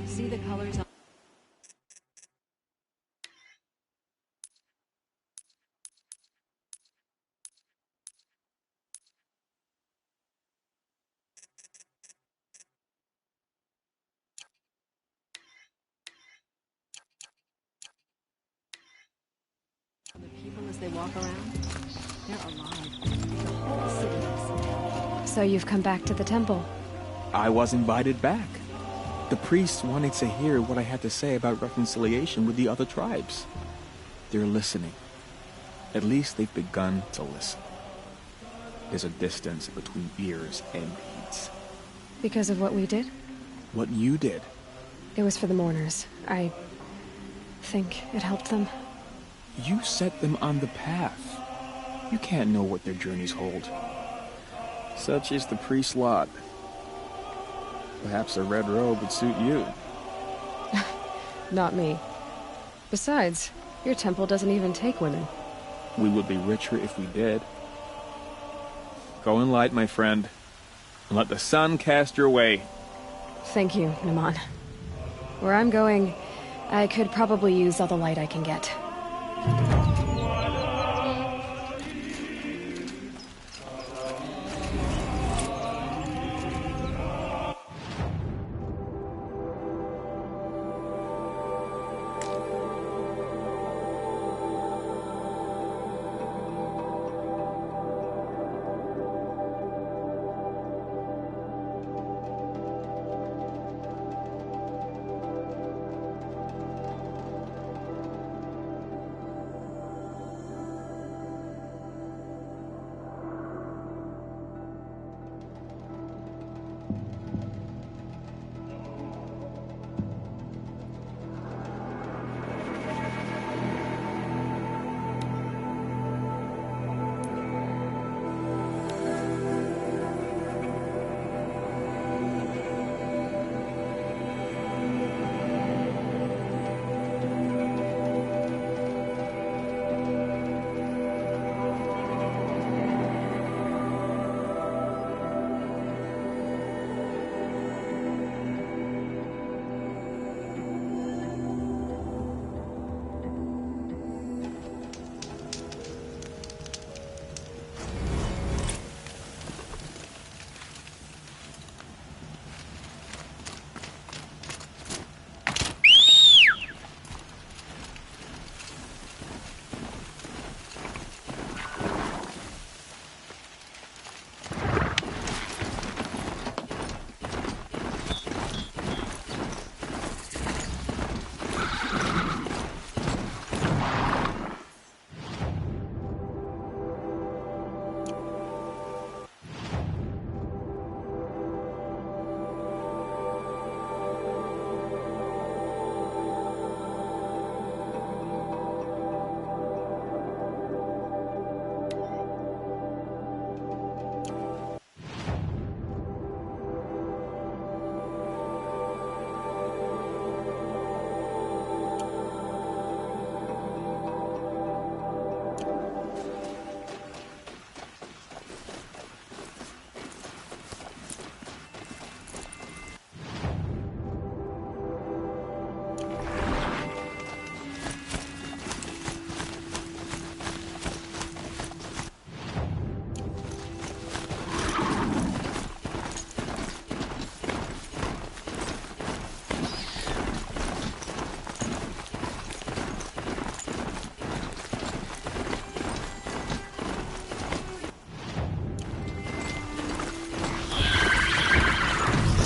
See the colors on the people as they walk around. They're alive. The whole city is. So you've come back to the temple. I was invited back. The priests wanted to hear what I had to say about reconciliation with the other tribes. They're listening. At least they've begun to listen. There's a distance between ears and heeds. Because of what we did? What you did. It was for the mourners. I think it helped them. You set them on the path. You can't know what their journeys hold. Such is the priest's lot. Perhaps a red robe would suit you. Not me. Besides, your temple doesn't even take women. We would be richer if we did. Go in light, my friend, and let the sun cast your way. Thank you, Naman. Where I'm going, I could probably use all the light I can get.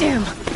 Damn!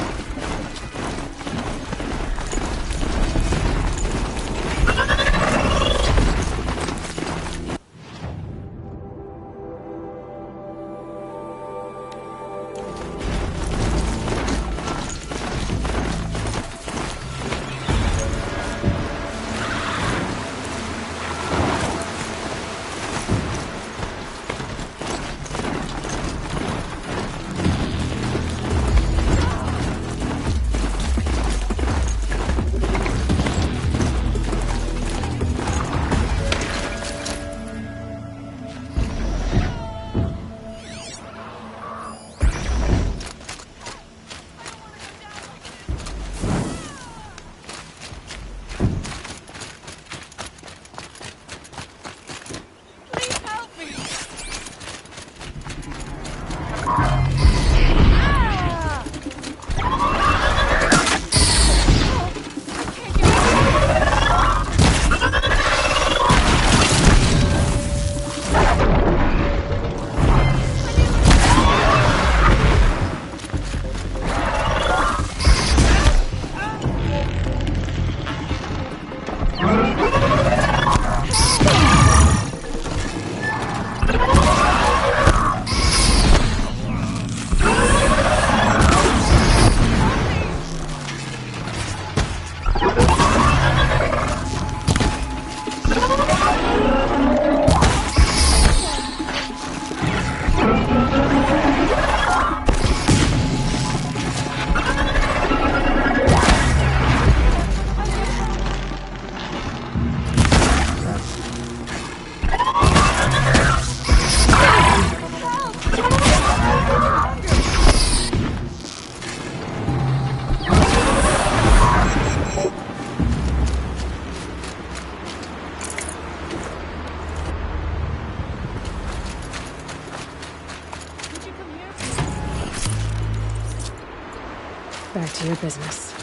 Back to your business.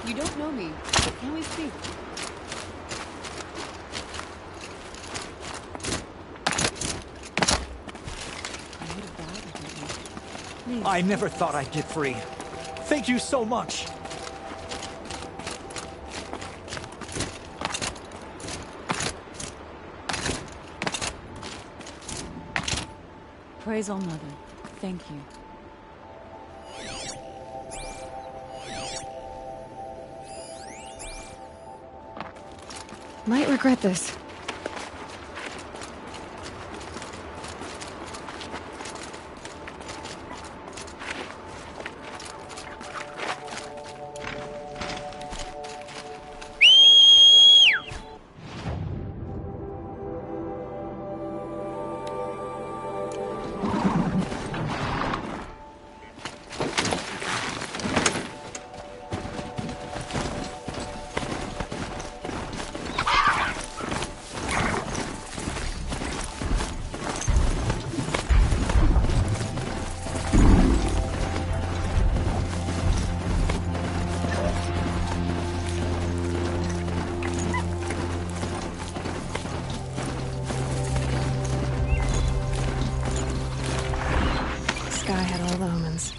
You don't know me. Can we speak? I never thought I'd get free. Thank you so much. Praise All Mother. Thank you. Might regret this. Sky had all the omens.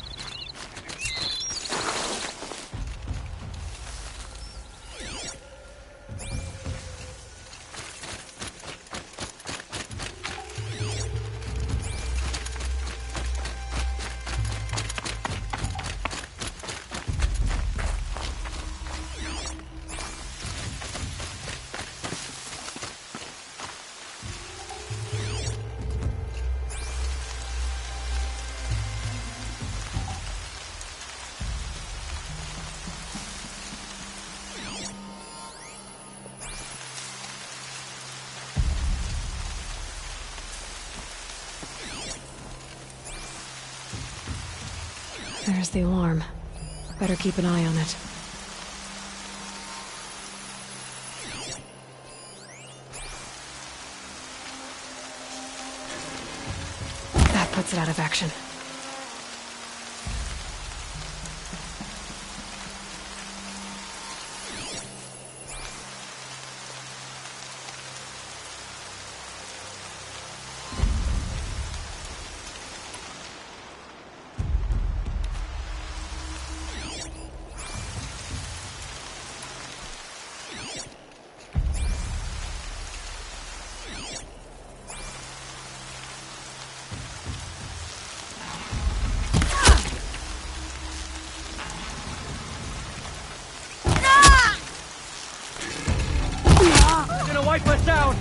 There's the alarm. Better keep an eye on it. That puts it out of action. gonna wipe us out!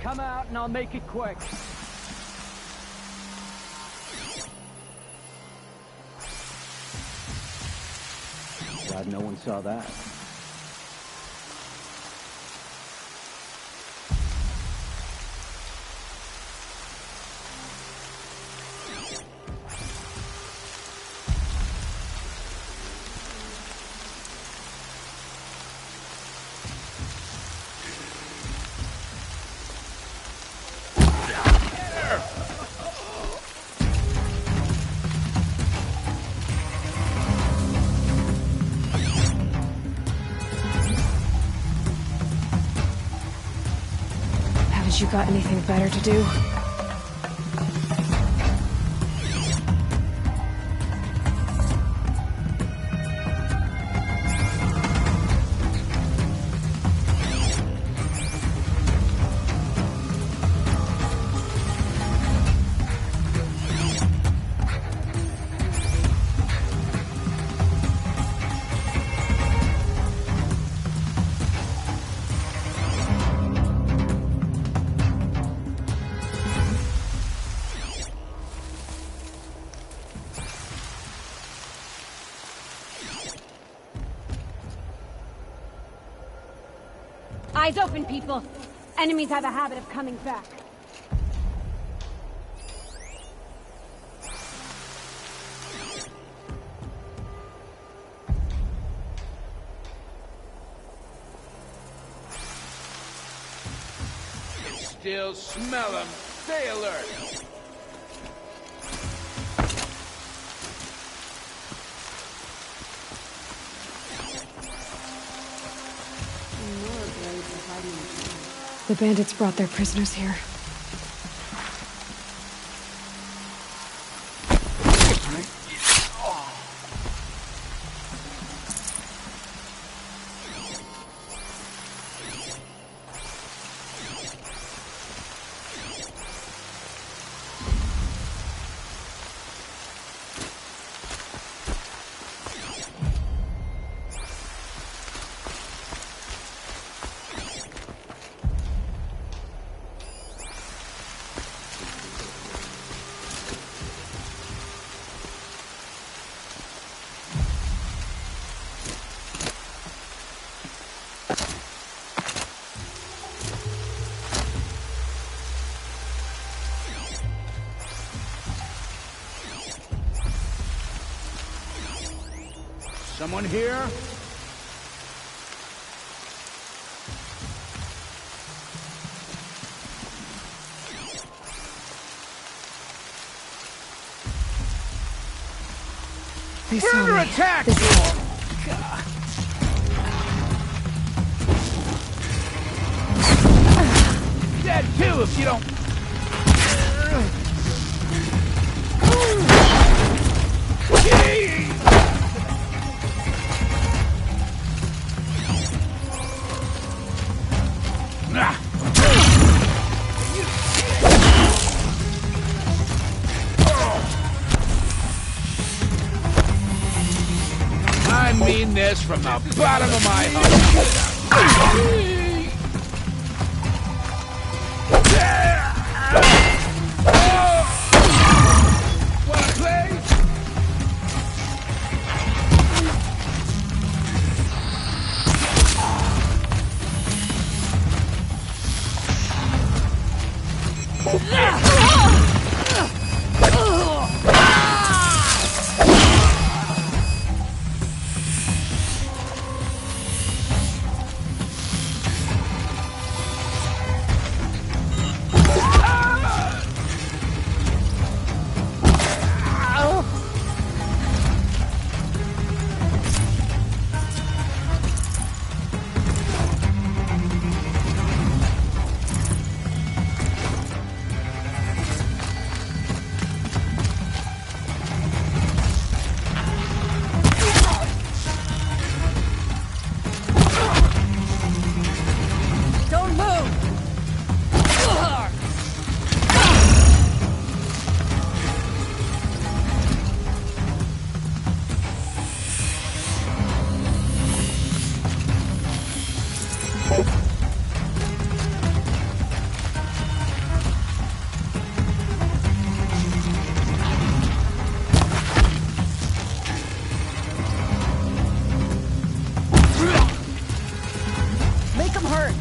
Come out and I'll make it quick. Glad no one saw that. You got anything better to do? Eyes open, people. Enemies have a habit of coming back. Still smell them. Stay alert. The bandits brought their prisoners here. Someone here? They We're saw under me. attack! Dead too if you don't... this from the bottom of my heart. Wanna play? Don't move! Make him hurt!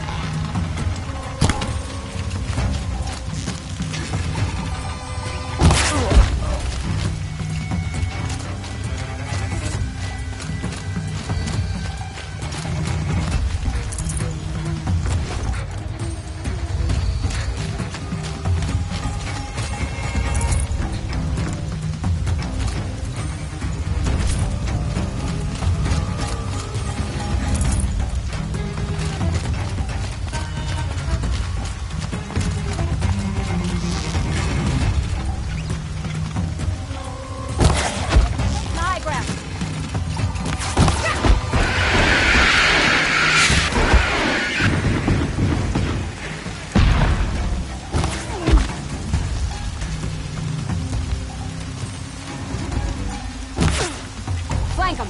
High ground! Flank him!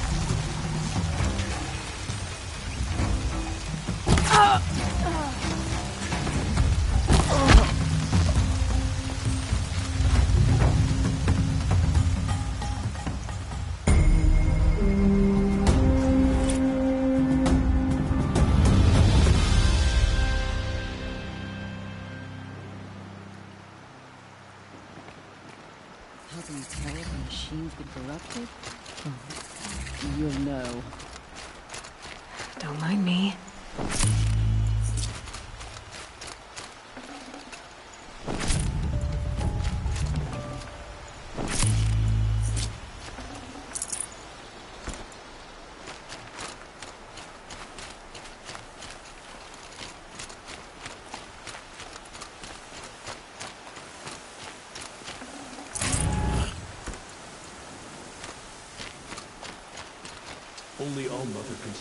How can you tell if the machine's been corrupted? You'll know. Don't mind me. Only All-Mother can...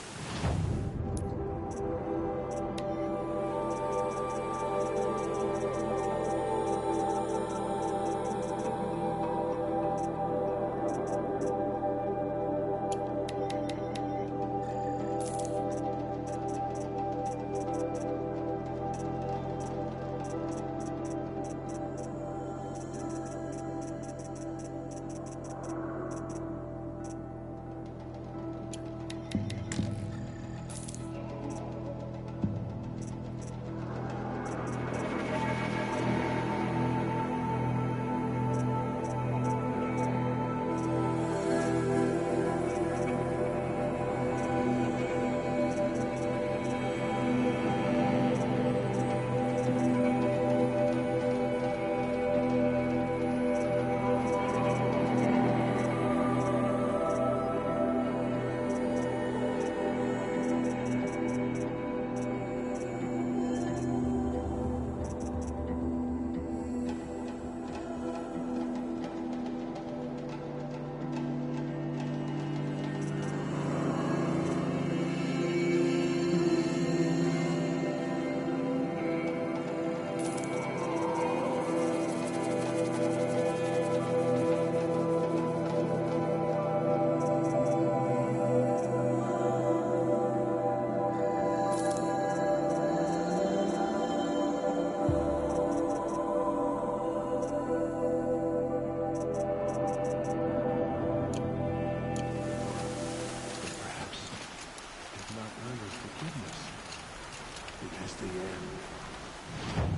man.